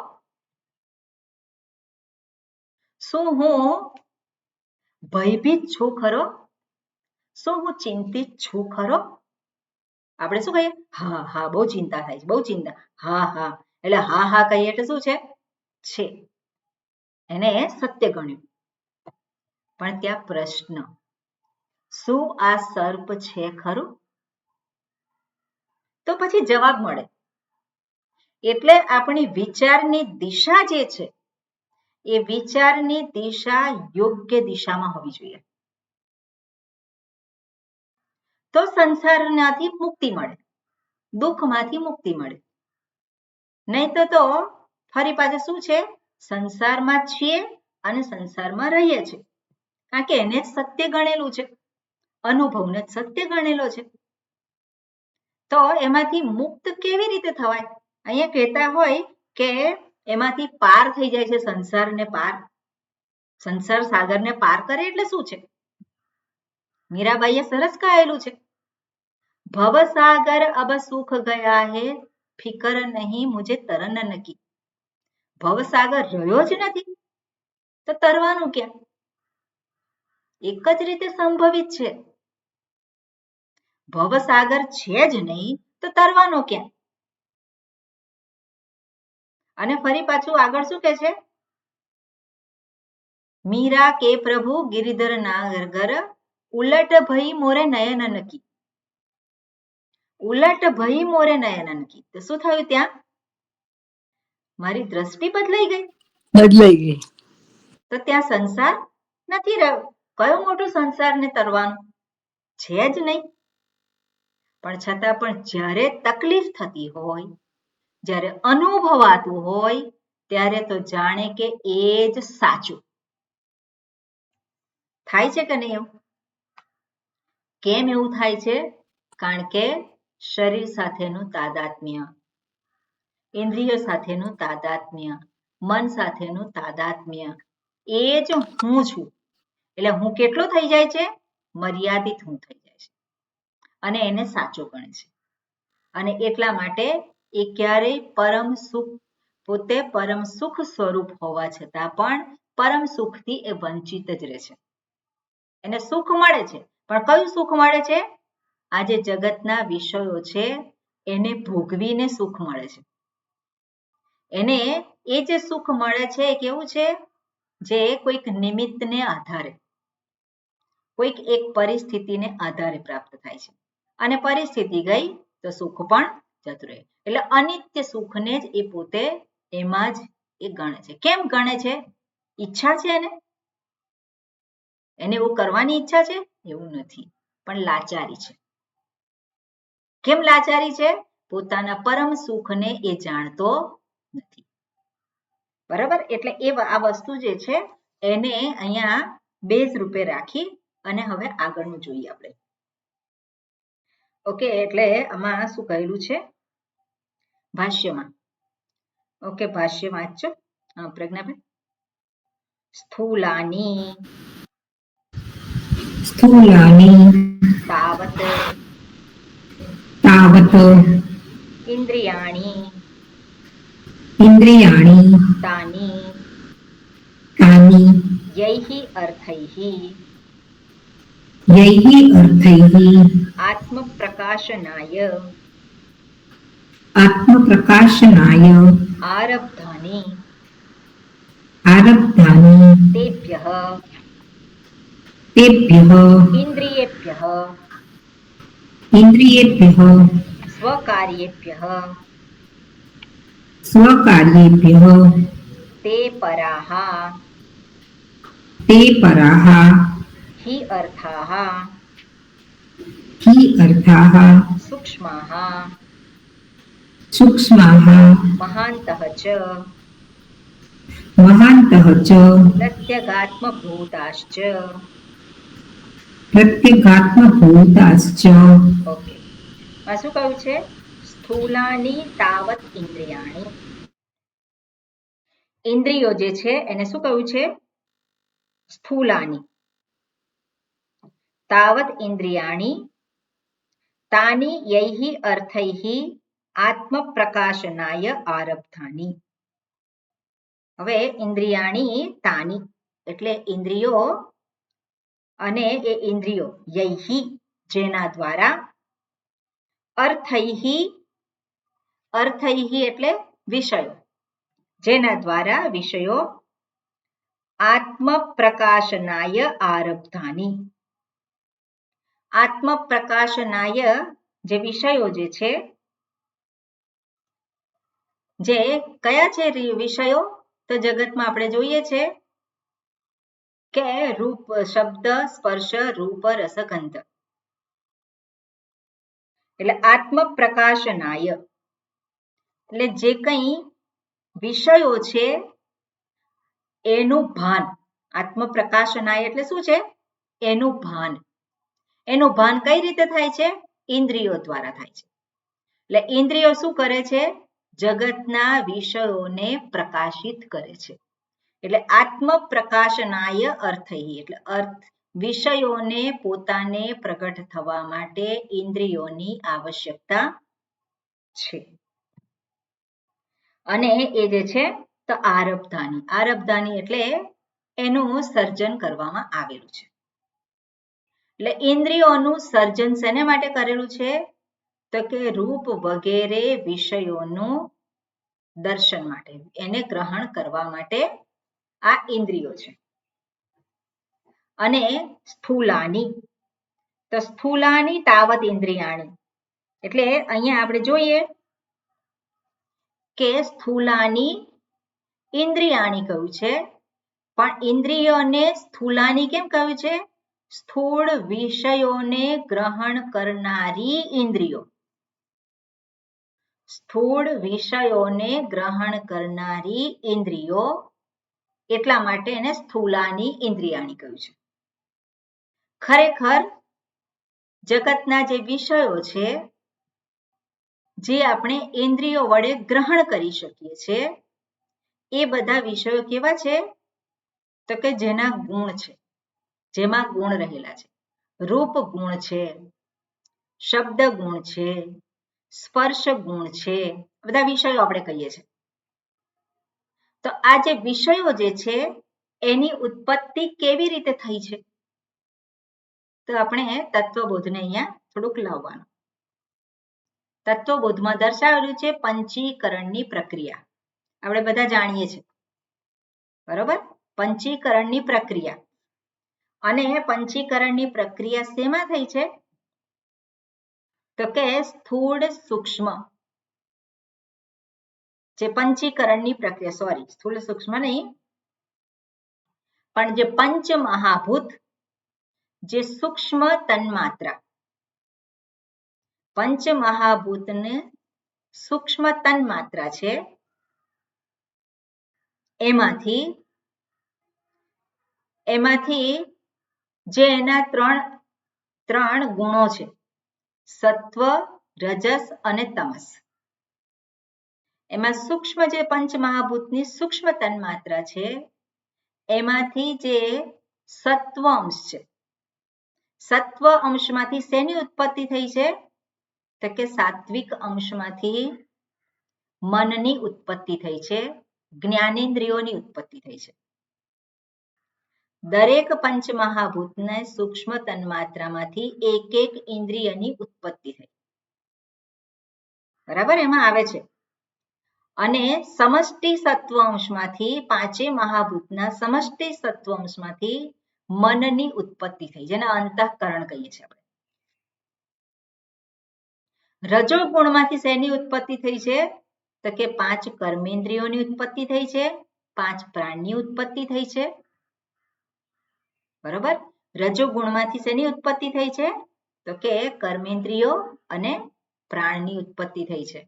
શું હું ભયભીત છું ખરો? શું હું ચિંતિત છું ખરો? આપણે શું કહીએ? હા હા, બહુ ચિંતા થાય છે, બહુ ચિંતા. હા હા, એટલે હા હા કહીએ એટલે શું છે? છે. એને સત્ય ગણ્યું. પણ ત્યાં પ્રશ્ન, શું આ સર્પ છે ખરું? તો પછી જવાબ મળે. એટલે આપણી વિચારની દિશા જે છે એ વિચારની દિશા યોગ્ય દિશામાં હોવી જોઈએ. તો સંસારમાંથી મુક્તિ મળે, દુઃખમાંથી મુક્તિ મળે. નહીં તો ફરી પાછું શું છે? સંસારમાં છીએ અને સંસારમાં રહીએ છીએ. કારણ કે એને જ સત્ય ગણેલું છે, અનુભવને જ સત્ય ગણેલો છે. તો એમાંથી મુક્ત કેવી રીતે થવાય? અહીંયા કહેતા હોય કે એમાંથી પાર થઈ જાય છે, સંસારને પાર. સંસાર સાગરને પાર કરે એટલે શું છે? મીરાબાઈએ સરસ કહેલું છે, ભવસાગર અબ સુખ ગયા હે, ફિકર નહીં મુझे તરન કી. ભવસાગર રહ્યો જ નથી તો તરવાનું ક્યાં? એક જ રીતે સંભવિત છે. ભવસાગર છે જ નહીં તો તરવાનો ક્યાં? અને ફરી પાછું આગળ શું કહે છે? મીરા કે પ્રભુ ગિરિધર નાગર ઉલટ ભઈ મોરે નયન નકી. ઉલટ ભઈ મોરે નયન નકી. તો શું થયું ત્યાં? મારી દ્રષ્ટિ બદલાઈ ગઈ. તો ત્યાં સંસાર નથી રહ્યો. કયો મોટો સંસારને તરવાનો? છે જ નહીં. પણ છતાં પણ જ્યારે તકલીફ થતી હોય, જ્યારે અનુભવાતું હોય ત્યારે તો જાણે કે એ જ સાચું. થાય છે કે નહીં એવું? કેમ એવું થાય છે? કારણ કે શરીર સાથેનું તાદાત્મ્ય, ઇન્દ્રિયો સાથેનું તાદાત્મ્ય, મન સાથેનું તાદાત્મ્ય, એ જ હું છું. એટલે હું કેટલો થઈ જાય છે? મર્યાદિત હું થઈ જાય છે. અને એને સાચો ગણે છે. અને એટલા માટે એ ક્યારેય પરમ સુખ, પોતે પરમ સુખ સ્વરૂપ હોવા છતાં પણ પરમ સુખથી એ વંચિત જ રહે છે. એને સુખ મળે છે, પણ કયું સુખ મળે છે? આ જે જગતના વિષયો છે એને ભોગવીને સુખ મળે છે. એને એ જે સુખ મળે છે એ કેવું છે? જે કોઈક નિમિત્તને આધારે, કોઈક એક પરિસ્થિતિને આધારે પ્રાપ્ત થાય છે. અને પરિસ્થિતિ ગઈ તો સુખ પણ જતું રહે. એટલે અનિત્ય સુખને જ એ પોતે એમાં જ એ ગણે છે. કેમ ગણે છે? ઈચ્છા છે એને એવું કરવાની ઈચ્છા છે? એવું નથી, પણ લાચારી છે. કેમ લાચારી છે? પોતાના પરમ સુખને એ જાણતો નથી. બરાબર? એટલે આ વસ્તુ જે છે એને અહીંયા બેઝ રૂપે રાખી અને હવે આગળનું જોઈએ આપણે. ઓકે, એટલે આમાં શું કહેલું છે ભાષ્યમાં? ઓકે, ભાષ્ય વાંચજો પ્રજ્ઞાબેન. સ્થૂલાની તાવત ઇન્દ્રિયાણી તાની યૈઃ અર્થૈઃ આત્મપ્રકાશનાય આરબ્ધાની તેભ્યઃ ઇન્દ્રિયેભ્યઃ સ્વકાર્યેભ્યઃ તે પરાઃ हि अर्थाः सूक्ष्माः महान्तः च प्रत्यगात्मभूताश्च. ઓકે, આ શું કહ્યું છે? સ્થૂલાની તાવત ઇન્દ્રિયાણી. ઇન્દ્રિયો જે છે એને શું કહ્યું છે? સ્થૂલાની તાવત ઇન્દ્રિયાણી તાની યૈઃ અર્થૈઃ આત્મપ્રકાશનાય આરબ્ધાની. હવે ઇન્દ્રિયાણી તાની એટલે ઇન્દ્રિયો, અને એ ઇન્દ્રિયો યૈઃ જેના દ્વારા અર્થૈઃ એટલે વિષયો, જેના દ્વારા વિષયો આત્મપ્રકાશનાય આરબ્ધાની. આત્મપ્રકાશનાય જે વિષયો જે છે, જે કયા છે વિષયો? તો જગતમાં આપણે જોઈએ છે કે રૂપ, શબ્દ, સ્પર્શ, રૂપ, રસ, ગંધ. એટલે આત્મપ્રકાશનાય એટલે જે કંઈ વિષયો છે એનું ભાન. આત્મપ્રકાશનાય એટલે શું છે? એનું ભાન. એનું ભાન કઈ રીતે થાય છે? ઇન્દ્રિયો દ્વારા થાય છે. એટલે ઇન્દ્રિયો શું કરે છે? જગતના વિષયોને પ્રકાશિત કરે છે. એટલે આત્મપ્રકાશનાય અર્થૈઃ એટલે અર્થ વિષયોને પોતાને પ્રગટ થવા માટે ઇન્દ્રિયોની આવશ્યકતા છે. અને એ જે છે તો આરબ્ધાની એટલે એનું સર્જન કરવામાં આવેલું છે. એટલે ઇન્દ્રિયોનું સર્જન શેને માટે કરેલું છે? તો કે રૂપ વગેરે વિષયોનું દર્શન માટે, એને ગ્રહણ કરવા માટે આ ઇન્દ્રિયો છે. અને સ્થૂલાની તો સ્થૂલાની તાવત ઇન્દ્રિયાણી એટલે અહીંયા આપણે જોઈએ કે સ્થૂલાની ઇન્દ્રિયાણી કહ્યું છે, પણ ઇન્દ્રિયોને સ્થૂલાની કેમ કહ્યું છે? સ્થૂળ વિષયોને ગ્રહણ કરનારી ઇન્દ્રિયો, સ્થૂળ વિષયોને ગ્રહણ કરનારી ઇન્દ્રિયો, એટલા માટે એને સ્થૂલાની ઇન્દ્રિયાણી કહ્યું છે. ખરેખર જગતના જે વિષયો છે, જે આપણે ઇન્દ્રિયો વડે ગ્રહણ કરી શકીએ છીએ, એ બધા વિષયો કેવા છે? તો કે જેના ગુણ છે, જેમાં ગુણ રહેલા છે. રૂપ ગુણ છે, શબ્દ ગુણ છે, સ્પર્શ ગુણ છે, બધા વિષયો આપણે કહીએ છીએ. તો આ જે વિષયો જે છે એની ઉત્પત્તિ કેવી રીતે થઈ છે? તો આપણે તત્વબોધને અહીંયા થોડુંક લાવવાનું. તત્વબોધમાં દર્શાવેલું છે પંચીકરણની પ્રક્રિયા. આપણે બધા જાણીએ છીએ, બરોબર? પંચીકરણની પ્રક્રિયા. અને પંચીકરણની પ્રક્રિયા શેમાં થઈ છે? તો કે સ્થૂળ સૂક્ષ્મ જે પંચીકરણની પ્રક્રિયા, સોરી સ્થૂળ સૂક્ષ્મ નહીં, પણ જે પંચ મહાભૂત, જે સૂક્ષ્મ તન્માત્રા, પંચ મહાભૂતને સૂક્ષ્મ તન્માત્રા છે, એમાંથી જે એના ત્રણ ગુણો છે, સત્વ, રજસ અને તમસ, એમાં સૂક્ષ્મ જે પંચમહાભૂતની સૂક્ષ્મ તન્માત્રા છે એમાંથી જે સત્વ અંશ છે, સત્વ અંશમાંથી શેની ઉત્પત્તિ થઈ છે? તો કે સાત્વિક અંશમાંથી મનની ઉત્પત્તિ થઈ છે, જ્ઞાનેન્દ્રિયોની ઉત્પત્તિ થઈ છે. દરેક પંચમહાભૂતને સૂક્ષ્મ તન્માત્રામાંથી એક એક ઇન્દ્રિયની ઉત્પત્તિ થઈ. બરાબર, એમાં આવે છે. અને સમષ્ટિ સત્વંશમાંથી પાંચે મહાભૂતના સમષ્ટિ સત્વંશમાંથી મનની ઉત્પત્તિ થઈ, જેને અંતઃકરણ કહીએ છીએ આપણે. રજોગુણમાંથી શેની ઉત્પત્તિ થઈ છે? તો કે પાંચ કર્મેન્દ્રિયોની ઉત્પત્તિ થઈ છે, પાંચ પ્રાણની ઉત્પત્તિ થઈ છે. બરોબર, રજોગુણમાંથી શેની ઉત્પત્તિ થઈ છે? તો કે કર્મેન્દ્રિયો અને પ્રાણની ઉત્પત્તિ થઈ છે.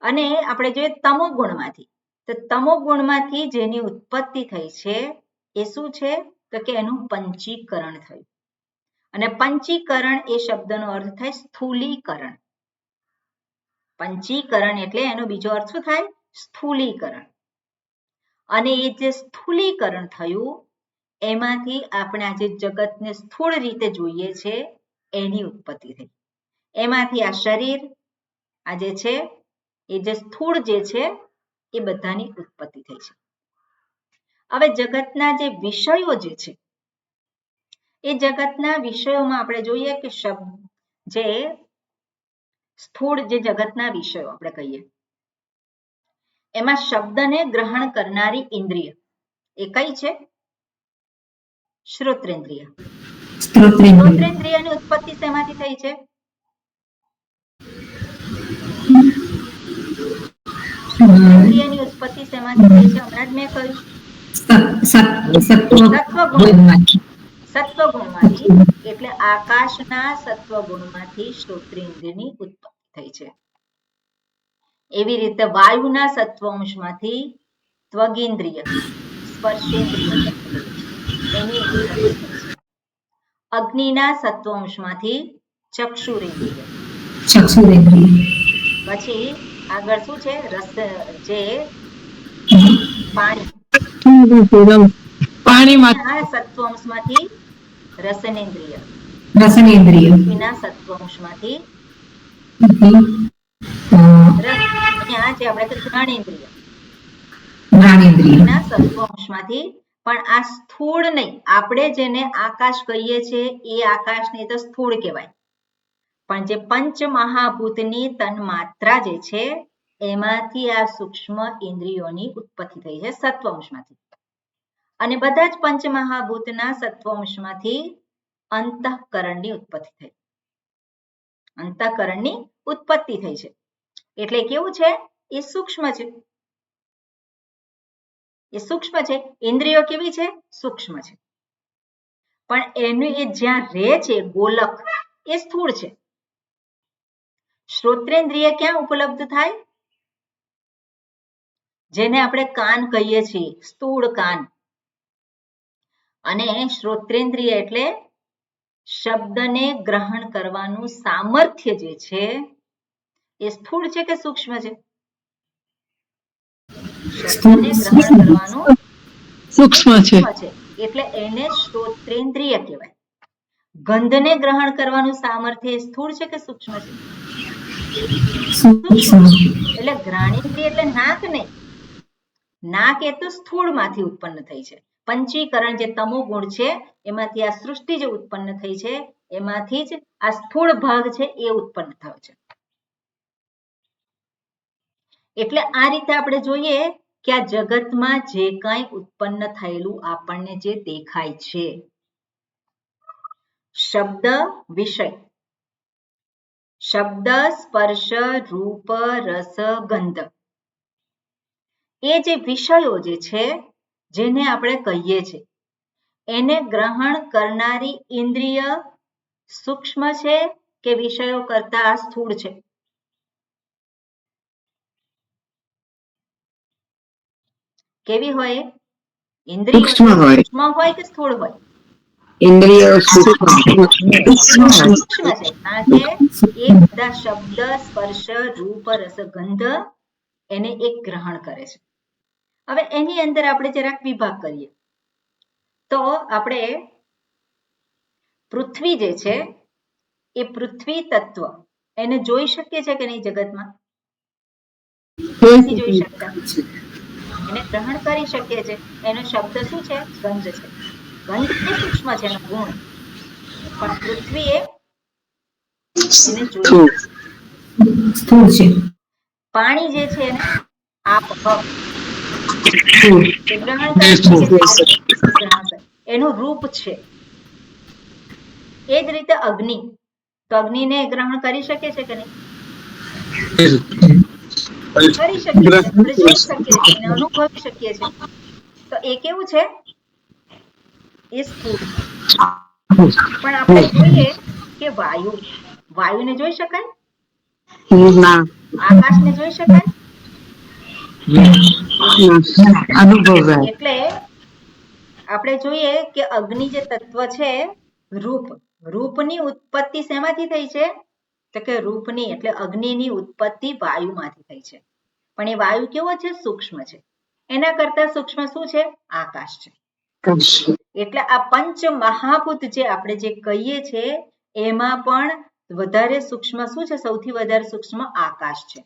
અને આપણે જોઈએ તમો ગુણમાંથી, તો તમો ગુણમાંથી જેની ઉત્પત્તિ થઈ છે એ શું છે? તો કે એનું પંચીકરણ થયું. અને પંચીકરણ એ શબ્દનો અર્થ થાય સ્થૂલીકરણ. પંચીકરણ એટલે એનો બીજો અર્થ શું થાય? સ્થૂલીકરણ. અને એ જે સ્થૂલીકરણ થયું એમાંથી આપણે આજે જગતને સ્થૂળ રીતે જોઈએ છે એની ઉત્પત્તિ થઈ. એમાંથી આ શરીર આ જે છે એ જે સ્થૂળ જે છે એ બધાની ઉત્પત્તિ થઈ છે. હવે જગતના જે વિષયો જે છે એ જગતના વિષયોમાં આપણે જોઈએ કે શબ્દ જે સ્થૂળ જે જગતના વિષયો આપણે કહીએ એમાં શબ્દને ગ્રહણ કરનારી ઇન્દ્રિય એ કઈ છે? શ્રોત્રેન્દ્રિય. શ્રોત્રેન્દ્રિયની ઉત્પત્તિ શેમાંથી થઈ છે? શ્રોત્રેન્દ્રિયની ઉત્પત્તિ શેમાંથી થઈ છે? હમણાં જ મેં કહ્યું સત્વગુણમાંથી. એટલે આકાશના સત્વગુણમાંથી શ્રોત્રેન્દ્રિયની ઉત્પત્તિ થઈ છે. એવી રીતે વાયુના સત્વંશમાંથી ત્વગેન્દ્રિય સ્પર્શેન્દ્રિય એની ઉત્પત્તિ થઈ છે. અગ્નિના સત્વંશમાંથી ચક્ષુરેન્દ્રિય. પછી આગળ શું છે? રસ જે પાણીના સત્વંશમાંથી રસનેન્દ્રિય. પૃથ્વીના સત્વંશમાંથી અહીંયા જે આપણે ઘ્રાણેન્દ્રિય. ઘ્રાણેન્દ્રિયના સત્વંશમાંથી. પણ આ સ્થૂળ નહીં, આપણે જેને આકાશ કહીએ છીએ એ આકાશને તો સ્થૂળ કહેવાય. પણ જે પંચ મહાભૂતની તન્માત્રા જે છે એમાંથી આ સૂક્ષ્મ ઇન્દ્રિયોની ઉત્પત્તિ થઈ છે સત્વંશમાંથી. અને બધા જ પંચમહાભૂતના સત્વંશમાંથી અંતઃકરણની ઉત્પત્તિ થઈ. અંતઃકરણની ઉત્પત્તિ થઈ છે. એટલે કેવું છે? એ સૂક્ષ્મ છે. એ સૂક્ષ્મ છે. ઇન્દ્રિયો કેવી છે? સૂક્ષ્મ છે. પણ એનું એ જ્યાં રહે છે ગોલક એ સ્થૂળ છે. શ્રોત્રેન્દ્રિય ક્યાં ઉપલબ્ધ થાય? જેને આપણે કાન કહીએ છીએ, સ્થૂળ કાન. અને શ્રોત્રેન્દ્રિય એટલે શબ્દને ગ્રહણ કરવાનું સામર્થ્ય જે છે એ સ્થૂળ છે કે સૂક્ષ્મ છે? શબ્દને ગ્રહણ કરવાનું સૂક્ષ્મ છે. એટલે એને શ્રોત્રેન્દ્રિય કહેવાય. ગંધને ગ્રહણ કરવાનું સામર્થ્ય સ્થૂળ છે કે સૂક્ષ્મ છે? સૂક્ષ્મ. એટલે ઘ્રાણેન્દ્રિય એટલે નાક નહીં. નાક એ તો સ્થૂળમાંથી ઉત્પન્ન થઈ છે. પંચીકરણ જે તમો ગુણ છે એમાંથી આ સૃષ્ટિ જે ઉત્પન્ન થઈ છે એમાંથી જ આ સ્થૂળ ભાગ છે એ ઉત્પન્ન થયો છે. એટલે આ રીતે આપણે જોઈએ કે આ જગતમાં જે કાંઈ ઉત્પન્ન થયેલું આપણને જે દેખાય છે શબ્દ વિષય, શબ્દ સ્પર્શ રૂપ રસ ગંધ, એ જે વિષયો જે છે જેને આપણે કહીએ છીએ એને ગ્રહણ કરનારી ઇન્દ્રિય સૂક્ષ્મ છે કે વિષયો કરતા સ્થૂળ છે? કેવી હોય? ઇન્દ્રિય સૂક્ષ્મ હોય કે સ્થૂળ હોય? ઇન્દ્રિયો સૂક્ષ્મ સૂક્ષ્મ છે કારણ કે એ બધા શબ્દ સ્પર્શ રૂપ રસ ગંધ એને એક ગ્રહણ કરે છે. હવે એની અંદર આપણે જરાક વિભાગ કરીએ તો આપણે પૃથ્વી જે છે એ પૃથ્વી તત્વ એને જોઈ શકીએ છે કે નહીં જગતમાં? નથી જોઈ શકતા. એને ગ્રહણ કરી શકીએ છે. એનો શબ્દ શું છે? ગંધ છે. ગંધ એ સૂક્ષ્મ છે એનો ગુણ, પણ પૃથ્વી એને જોઈ છે. પાણી જે છે એને આપ ગ્રહણ કરી શકે છે, એનું રૂપ છે. એ જ રીતે અગ્નિ, તો અગ્નિને ગ્રહણ કરી શકે છે કે નહીં? કરી શકીએ છીએ, આપણે જોઈ શકીએ છીએ, અનુભવી શકીએ છીએ. તો એ કેવું છે? એ સ્થૂળ. પણ આપણે જોઈએ કે વાયુ, વાયુને જોઈ શકાય? આકાશને જોઈ શકાય? એટલે આપણે જોઈએ કે અગ્નિ જે તત્વ છે, રૂપ, રૂપની ઉત્પત્તિ શેમાંથી થઈ છે? તો કે રૂપની એટલે અગ્નિની ઉત્પત્તિ વાયુમાંથી થઈ છે. પણ એ વાયુ કેવો છે? સૂક્ષ્મ છે. એના કરતા સૂક્ષ્મ શું છે? આકાશ છે. એટલે આ પંચ મહાભૂત જે આપણે જે કહીએ છીએ એમાં પણ વધારે સૂક્ષ્મ શું છે? સૌથી વધારે સૂક્ષ્મ આકાશ છે.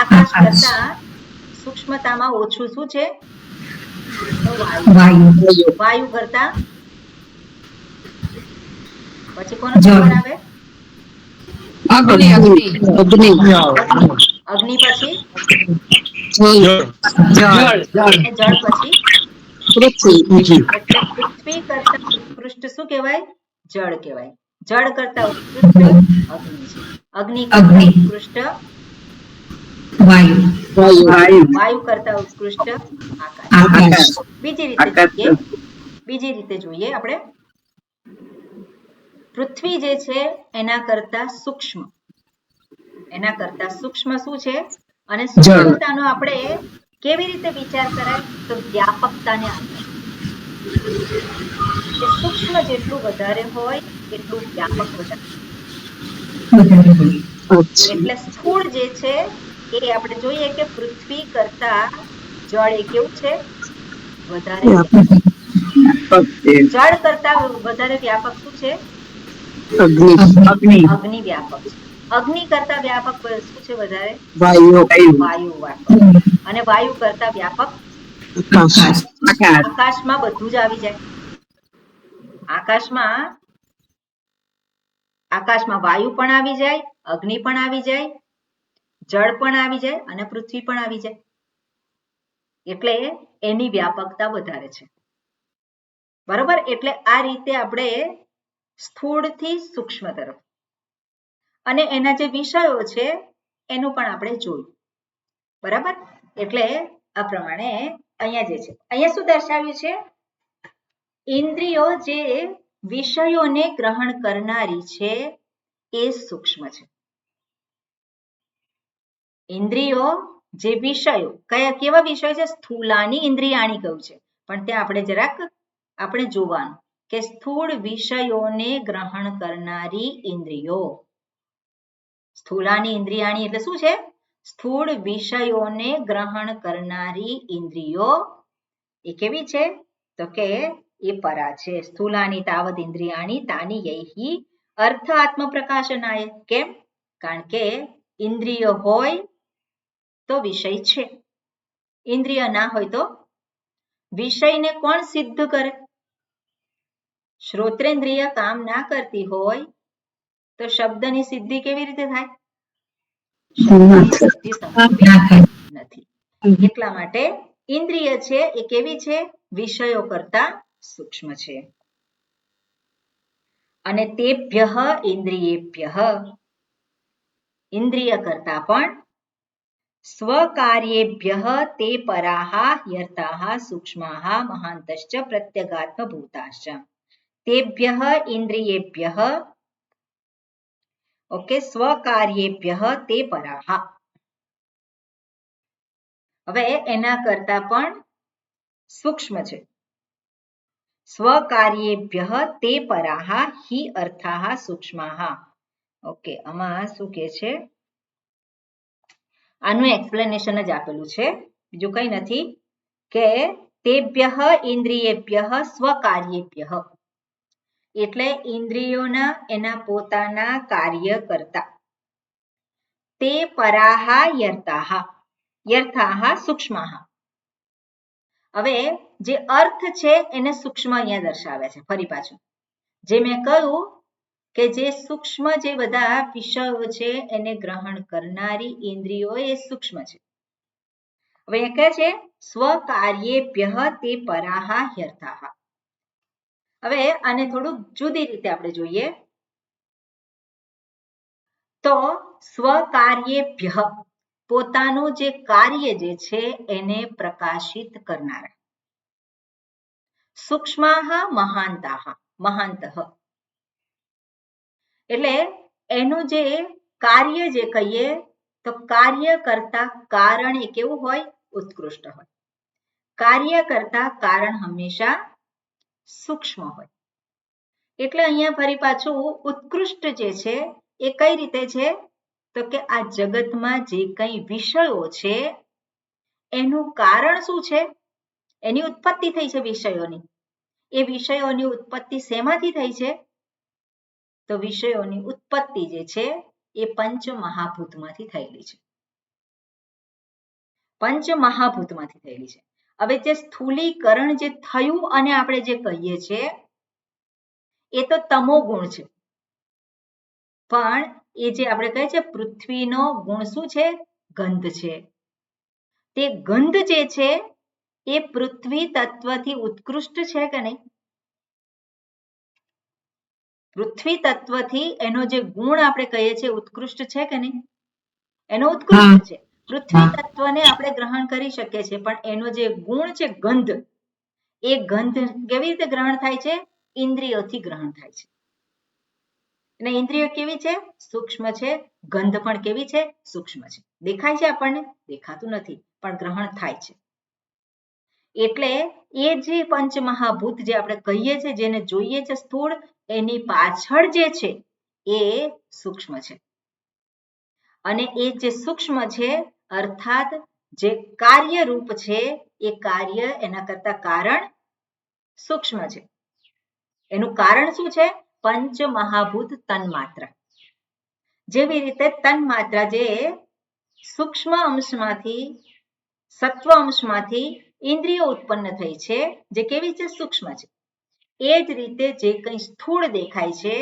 આકાશ કરતા સૂક્ષ્મતામાં ઓછું શું છે? વાયુ કરતા પછી કોનો નંબર આવે? અગ્નિ પછી જળ પછી એટલે પૃથ્વી કરતા ઉત્કૃષ્ટ શું કહેવાય? જળ કહેવાય. જળ કરતા ઉત્કૃષ્ટ અગ્નિ છે. અગ્નિ કરતા ઉત્કૃષ્ટ વાયુ કરતા ઉત્કૃષ્ટ આકાશ. બીજી રીતે જોઈએ આપણે, પૃથ્વી જે છે એના કરતા સૂક્ષ્મ, એના કરતા સૂક્ષ્મ શું છે? અને સૂક્ષ્મતાનો આપણે કેવી રીતે વિચાર કરાય? તો વ્યાપકતાને આધારે. સૂક્ષ્મ જેટલું વધારે હોય એટલું વ્યાપક વધારે. એટલે સ્થૂળ જે છે એ આપણે જોઈએ કે પૃથ્વી કરતા જળ એ કેવું છે? વધારે. જળ કરતા વધારે વ્યાપક શું છે? અગ્નિ વ્યાપક છે. અગ્નિ કરતા વ્યાપક શું છે? વધારે વાયુ વ્યાપક. અને વાયુ કરતા વ્યાપક આકાશમાં બધું જ આવી જાય. આકાશમાં વાયુ પણ આવી જાય, અગ્નિ પણ આવી જાય, જળ પણ આવી જાય અને પૃથ્વી પણ આવી જાય. એટલે એની વ્યાપકતા વધારે છે. બરોબર? એટલે આ રીતે આપણે સ્થૂળથી સૂક્ષ્મ તરફ અને એના જે વિષયો છે એનું પણ આપણે જોયું. બરાબર? એટલે આ પ્રમાણે અહીંયા જે છે, અહીંયા શું દર્શાવ્યું છે? ઇન્દ્રિયો જે વિષયોને ગ્રહણ કરનારી છે એ સૂક્ષ્મ છે. ઇન્દ્રિયો જે વિષયો, કેવા વિષયો છે? સ્થૂલાની ઇન્દ્રિયાણી કહ્યું છે, પણ ત્યાં આપણે જરાક આપણે જોવાનું કે સ્થૂળ વિષયોને ગ્રહણ કરનારી ઇન્દ્રિયો. સ્થૂલાની ઇન્દ્રિયાણી એટલે શું છે? સ્થૂળ વિષયોને ગ્રહણ કરનારી ઇન્દ્રિયો એ કેવી છે? તો કે એ પરા છે. સ્થૂલાની તાવદ ઇન્દ્રિયાણી તાની યૈહિ અર્થ આત્મ પ્રકાશનાય. કેમ? કારણ કે ઇન્દ્રિય હોય તો વિષય છે, ઇન્દ્રિય ના હોય તો વિષયને કોણ સિદ્ધ કરે? શ્રોત્રેન્દ્રિય કામ ના કરતી હોય તો શબ્દની સિદ્ધિ કેવી રીતે થાય? નથી. એટલા માટે ઇન્દ્રિય છે એ કેવી છે? વિષયો કરતા સૂક્ષ્મ છે. અને તેભ્યઃ ઇન્દ્રિયેભ્યઃ, ઇન્દ્રિય કરતા પણ સ્વકાર્યેભ્યઃ તે પરાઃ યર્તાઃ સૂક્ષ્માઃ મહાંતશ્ચ પ્રત્યગાત્મ ભૂતાશ્ચ. તેભ્યઃ ઇન્દ્રિયેભ્યઃ ઓકે સ્વકાર્યેભ્યઃ તે પરાઃ. હવે એના કરતા પણ સૂક્ષ્મ છે. સ્વકાર્યેભ્યઃ તે પરાઃ હિ અર્થાઃ સૂક્ષ્માઃ. ઓકે, આમાં શું કે છે, આનું એક્સપ્લેનેશન જ આપેલું છે, બીજું કંઈ નથી, કે તેભ્યઃ ઇન્દ્રિયેભ્યઃ સ્વકાર્યેભ્યઃ, એટલે ઇન્દ્રિયોના એના પોતાના કાર્ય કરતા, તે પરાઃ યર્તાઃ, યર્થાઃ સૂક્ષ્માઃ. હવે જે અર્થ છે એને સૂક્ષ્મ અહીંયા દર્શાવે છે. ફરી પાછું જે મેં કહ્યું કે જે સૂક્ષ્મ જે બધા વિષયો છે એને ગ્રહણ કરનારી ઇન્દ્રિયો એ સૂક્ષ્મ છે. હવે એ કહે છે સ્વકાર્યેભ્યઃ તે પરાઃ યર્થાઃ. હવે આને થોડું જુદી રીતે આપણે જોઈએ તો સ્વકાર્યેભ્યઃ, પોતાનું જે કાર્ય જે છે એને પ્રકાશિત કરનારા. સૂક્ષ્માઃ મહાંતાઃ, મહાંતઃ, એટલે એનું જે કાર્ય જે કહીએ તો કાર્ય કરતા કારણ એ કેવું હોય, ઉત્કૃષ્ટ હોય. કાર્ય કરતા કારણ હંમેશા સૂક્ષ્મ હોય. એટલે અહીંયા ફરી પાછું ઉત્કૃષ્ટ જે છે એ કઈ રીતે છે, તો કે આ જગતમાં જે કંઈ વિષયો છે એનું કારણ શું છે, એની ઉત્પત્તિ થઈ છે વિષયોની. એ વિષયોની ઉત્પત્તિ શેમાંથી થઈ છે, તો વિષયોની ઉત્પત્તિ જે છે એ પંચ મહાભૂતમાંથી થયેલી છે. પંચ મહાભૂતમાંથી થયેલી છે. હવે જે સ્થૂલીકરણ જે થયું અને આપણે જે કહીએ છીએ એ તો તમો ગુણ છે, પણ એ જે આપણે કહીએ છીએ પૃથ્વીનો ગુણ શું છે, ગંધ છે. તે ગંધ જે છે એ પૃથ્વી તત્વથી ઉત્કૃષ્ટ છે કે નહીં? પૃથ્વી તત્વથી એનો જે ગુણ આપણે કહીએ છીએ ઉત્કૃષ્ટ છે કે નહીં? એનો ઉત્કૃષ્ટ છે. પૃથ્વી તત્વને આપણે ગ્રહણ કરી શકીએ છીએ, પણ એનો જે ગુણ છે ગંધ, એ ગંધ કેવી રીતે ગ્રહણ થાય છે, ઇન્દ્રિયોથી ગ્રહણ થાય છે. અને ઇન્દ્રિયો કેવી છે, સૂક્ષ્મ છે. ગંધ પણ કેવી છે, સૂક્ષ્મ છે. દેખાય છે આપણને? દેખાતું નથી, પણ ગ્રહણ થાય છે. એટલે એ જે પંચમહાભૂત જે આપણે કહીએ છીએ, જેને જોઈએ છે સ્થૂળ, એની પાછળ જે છે એ સૂક્ષ્મ છે. અને એ જે સૂક્ષ્મ છે અર્થાત જે કાર્યરૂપ છે એ કાર્ય એના કરતા કારણ સૂક્ષ્મ છે. એનું કારણ શું છે, પંચમહાભૂત તન્માત્રા. જેવી રીતે તન્માત્રા જે સૂક્ષ્મ અંશમાંથી, સત્વ અંશમાંથી ઇન્દ્રિયો ઉત્પન્ન થઈ છે, જે કેવી છે, સૂક્ષ્મ છે. એ જ રીતે જે કંઈ સ્થૂળ દેખાય છે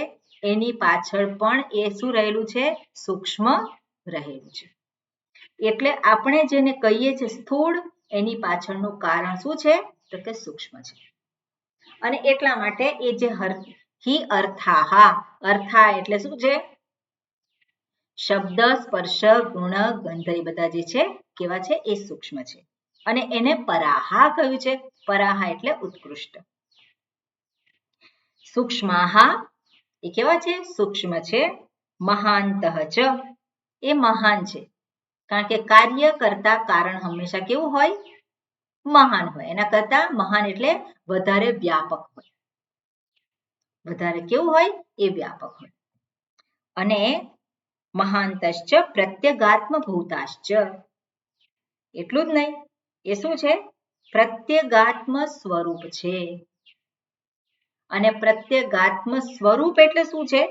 એની પાછળ પણ એ શું રહેલું છે, સૂક્ષ્મ રહેલું છે. એટલે આપણે જેને કહીએ છીએ સ્થૂળ, એની પાછળનું કારણ શું છે, તો કે સૂક્ષ્મ છે. અને એટલા માટે એ જે હિ અર્થાઃ, અર્થા એટલે શું છે, શબ્દ, સ્પર્શ, ગુણ, ગંધ, એ બધા જે છે કેવા છે, એ સૂક્ષ્મ છે. અને એને પરાઃ કહ્યું છે. પરાઃ એટલે ઉત્કૃષ્ટ. સૂક્ષ્માઃ એ કેવા છે, સૂક્ષ્મ છે. મહાંતઃ ચ, એ મહાન છે. કારણ કે કાર્ય કરતા કારણ હંમેશા કેવું હોય, મહાન હોય. એના કરતા મહાન એટલે વધારે વ્યાપક હોય. વધારે કેવું હોય, એ વ્યાપક હોય. અને મહાંતશ્ચ પ્રત્યગાત્મ ભૂતાશ્ચ, એટલું જ નહીં, એ શું છે, પ્રત્યગાત્મ સ્વરૂપ છે. અને પ્રત્યગાત્મ સ્વરૂપ એટલે શું છે,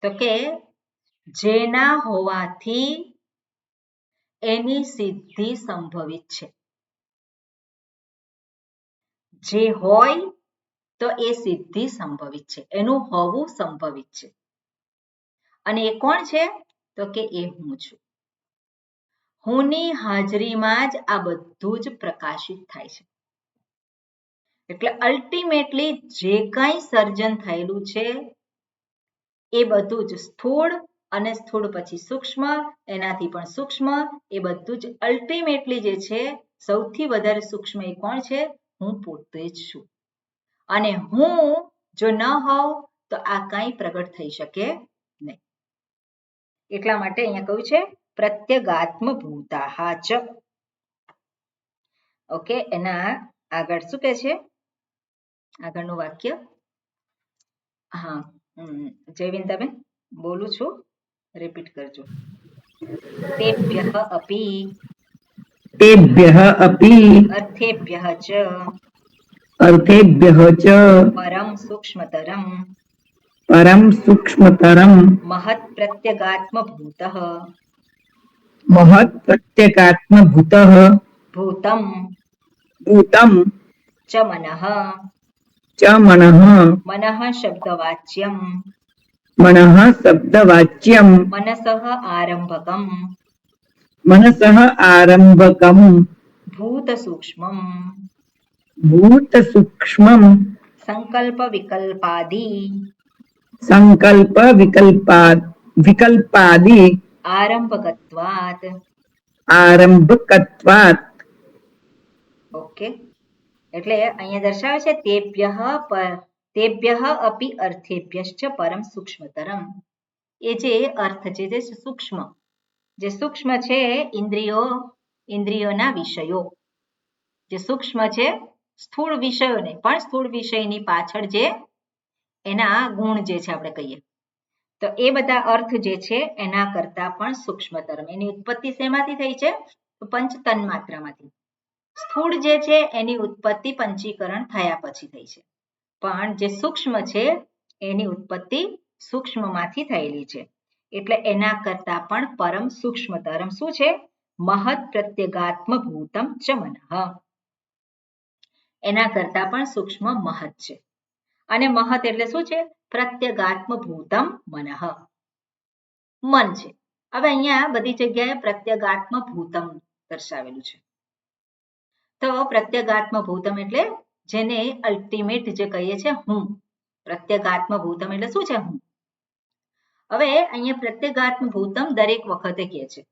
તો કે જેના હોવાથી એની સિદ્ધિ સંભવિત છે. જે હોય તો એ સિદ્ધિ સંભવિત છે, એનું હોવું સંભવિત છે. અને એ કોણ છે, તો કે એ હું છું. હુંની હાજરીમાં જ આ બધું જ પ્રકાશિત થાય છે. એટલે અલ્ટિમેટલી જે કંઈ સર્જન થયેલું છે એ બધું જ સ્થૂળ, અને સ્થૂળ પછી સૂક્ષ્મ, એનાથી પણ સૂક્ષ્મ, એ બધું જ અલ્ટિમેટલી જે છે સૌથી વધારે સૂક્ષ્મ એ કોણ છે, હું પોતે જ છું. અને હું જો ન હોઉં તો આ કંઈ પ્રગટ થઈ શકે નહીં. એટલા માટે અહીંયા કહ્યું છે પ્રત્યગાત્મ ભૂતાઃ ચ. ઓકે, એના આગળ શું કહે છે, આગળનું વાક્ય હા જયવિંદાબેન બોલું છું રિપીટ કરજો તેભ્યઃ અપી અર્થેભ્યઃ ચ પરમ સૂક્ષ્મતરમ મહત્ પ્રત્યગાત્મભૂતઃ ભૂતમ ચ મનઃ મનઃ શબ્દવાચ્યમ મનસઃ આરંભકમ ભૂત સૂક્ષ્મમ સંકલ્પ વિકલ્પાદિ આરંભકત્વાત ઓકે એટલે અહીંયા દર્શાવે છે તેભ્યઃ અપી અર્થેભ્યશ્ચ પરમ સૂક્ષ્મતરમ એ જે અર્થ છે જે સૂક્ષ્મ છે ઇન્દ્રિયોના વિષયો જે સૂક્ષ્મ છે સ્થૂળ વિષયોને પણ સ્થૂળ વિષયની પાછળ જે એના ગુણ જે છે આપણે કહીએ તો એ બધા અર્થ જે છે એના કરતા પણ સૂક્ષ્મતરમ એની ઉત્પત્તિ શેમાંથી થઈ છે તો પંચ તન્માત્રામાંથી સ્થૂળ જે છે એની ઉત્પત્તિ પંચીકરણ થયા પછી થઈ છે પણ જે સૂક્ષ્મ છે એની ઉત્પત્તિ સૂક્ષ્મમાંથી થયેલી છે એટલે એના કરતા પણ પરમ સૂક્ષ્મતરમ શું છે મહત્ પ્રત્યગાત્મ ભૂતમ ચ મનઃ એના કરતા પણ સૂક્ષ્મ મહત છે અને મહત એટલે શું છે પ્રત્યગાત્મ ભૂતમ મનઃ મન છે હવે અહીંયા બધી જગ્યાએ પ્રત્યગાત્મ ભૂતમ દર્શાવેલું છે તો પ્રત્યગાત્મ ભૂતમ એટલે જેને અલ્ટિમેટ જે કહીએ છીએ હું પ્રત્યગાત્મ ભૂતમ એટલે શું છે હું હવે અહીંયા પ્રત્યગાત્મ ભૂતમ દરેક વખતે કહે છે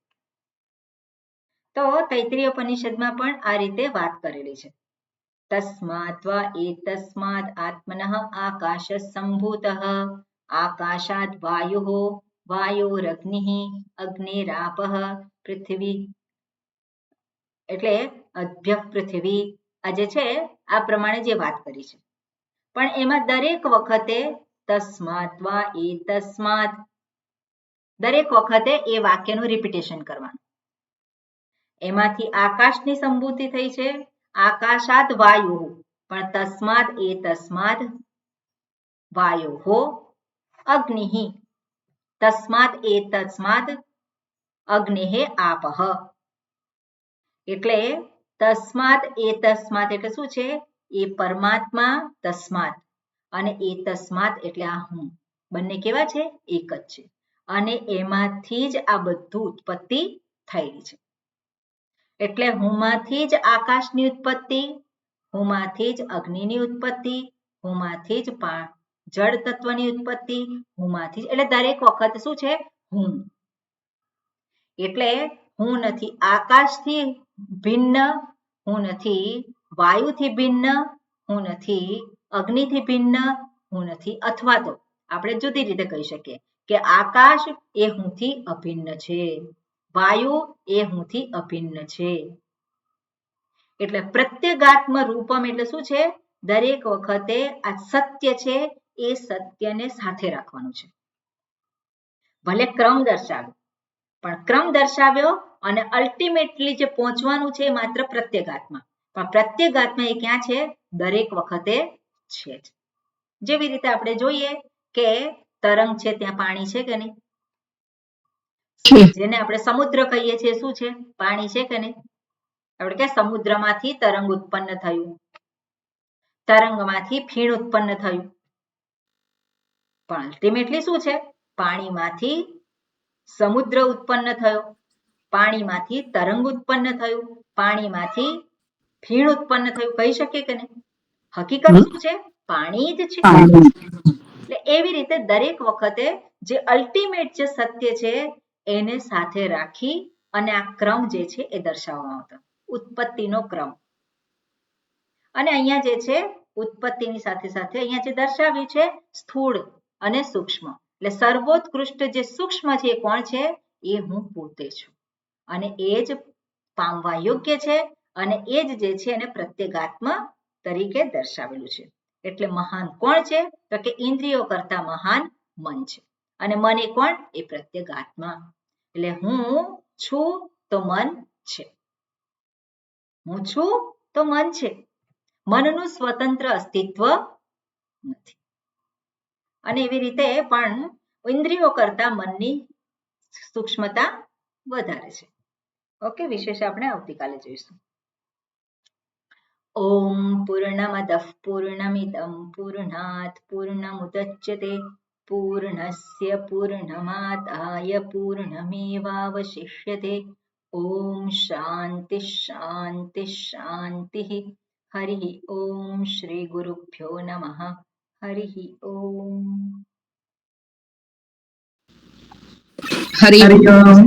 તો તૈત્રીય ઉપનિષદમાં પણ આ રીતે વાત કરેલી છે તસ્માત્ વા એતસ્માદ્ આત્મનઃ આકાશ સંભૂતઃ આકાશાદ વાયુઃ વાયોરગ્નિઃ અગ્નિરાપઃ પૃથ્વી એટલે અભ્ય પૃથ્વી આ જે છે આ પ્રમાણે જે વાત કરી છે પણ એમાં દરેક વખતે તસ્માત્ વા એતસ્માદ્ દરેક વખતે એ વાક્યનું રિપીટેશન કરવાનું એમાંથી આકાશની સંભૂતિ થઈ છે આકાશાદ વાયુ પણ તસ્માદ એ તસ્માદ વાયો અગ્નિ તસ્માદ એ તસ્માદ અગ્નિ આપહ એટલે તસ્માદ એ તસ્માદ એટલે શું છે એ પરમાત્મા તસ્માદ અને એ તસ્માદ એટલે આ હું બંને કેવા છે એક જ છે અને એમાંથી જ આ બધું ઉત્પત્તિ થયેલી છે એટલે હુંમાંથી જ આકાશની ઉત્પત્તિ હુંમાંથી જ અગ્નિની ઉત્પત્તિ હુંમાંથી જ જળ તત્વની ઉત્પત્તિ હુંમાંથી જ એટલે દરેક વખત શું છે હું એટલે હું નથી આકાશથી ભિન્ન હું નથી વાયુથી ભિન્ન હું નથી અગ્નિથી ભિન્ન હું નથી અથવા તો આપણે જુદી રીતે કહી શકીએ કે આકાશ એ હુંથી અભિન્ન છે વાયુ એ હુંથી અભિન્ન છે એટલે પ્રત્યેગાત્મ રૂપમ એટલે શું છે દરેક વખતે આ સત્ય છે એ સત્યને સાથે રાખવાનું છે ભલે ક્રમ દર્શાવ્યો પણ ક્રમ દર્શાવ્યો અને અલ્ટિમેટલી જે પહોંચવાનું છે માત્ર પ્રત્યેગાત્મા પણ પ્રત્યેગાત્મા એ ક્યાં છે દરેક વખતે છે જેવી રીતે આપણે જોઈએ કે તરંગ છે ત્યાં પાણી છે કે નહીં જેને આપણે સમુદ્ર કહીએ છીએ શું છે પાણી છે કે નહીં આપણે કે સમુદ્રમાંથી તરંગ ઉત્પન્ન થયું તરંગમાંથી ફીણ ઉત્પન્ન થયું પણ અલ્ટિમેટલી શું છે પાણીમાંથી સમુદ્ર ઉત્પન્ન થયો પાણીમાંથી તરંગ ઉત્પન્ન થયું પાણીમાંથી ફીણ ઉત્પન્ન થયું કહી શકીએ કે નહીં હકીકત શું છે પાણી જ છે એટલે એવી રીતે દરેક વખતે જે અલ્ટિમેટ જે સત્ય છે એને સાથે રાખી અને આ ક્રમ જે છે એ દર્શાવવામાં આવતો ઉત્પત્તિનો ક્રમ અને અહીંયા જે છે ઉત્પત્તિની સાથે સાથે અહીંયા જે દર્શાવ્યું છે સ્થૂળ અને સૂક્ષ્મ એટલે સર્વોત્કૃષ્ટ જે સૂક્ષ્મ છે એ કોણ છે એ હું પોતે છું અને એ જ પામવા યોગ્ય છે અને એ જ જે છે એને પ્રત્યેગાત્મ તરીકે દર્શાવેલું છે એટલે મહાન કોણ છે? તો કે ઇન્દ્રિયો કરતા મહાન મન છે. અને મન એ કોણ? એ પ્રત્યેક આત્મા. એટલે હું છું તો મન છે. હું છું તો મન છે. મનનું સ્વતંત્ર અસ્તિત્વ નથી. અને એવી રીતે પણ ઇન્દ્રિયો કરતા મનની સૂક્ષ્મતા વધારે છે. ઓકે, વિશેષ આપણે આવતીકાલે જોઈશું. ઓમ પૂર્ણમદઃ પૂર્ણમિદં પૂર્ણાત પૂર્ણમુદચ્યતે પૂર્ણસ્ય પૂર્ણમાદાય પૂર્ણમેવાવશિષ્યતે. ઓમ શાંતિ શાંતિ શાંતિ. હરિ ઓમ શ્રી ગુરુભ્યો નમઃ. હરિ ઓમ. હરિ ઓમ.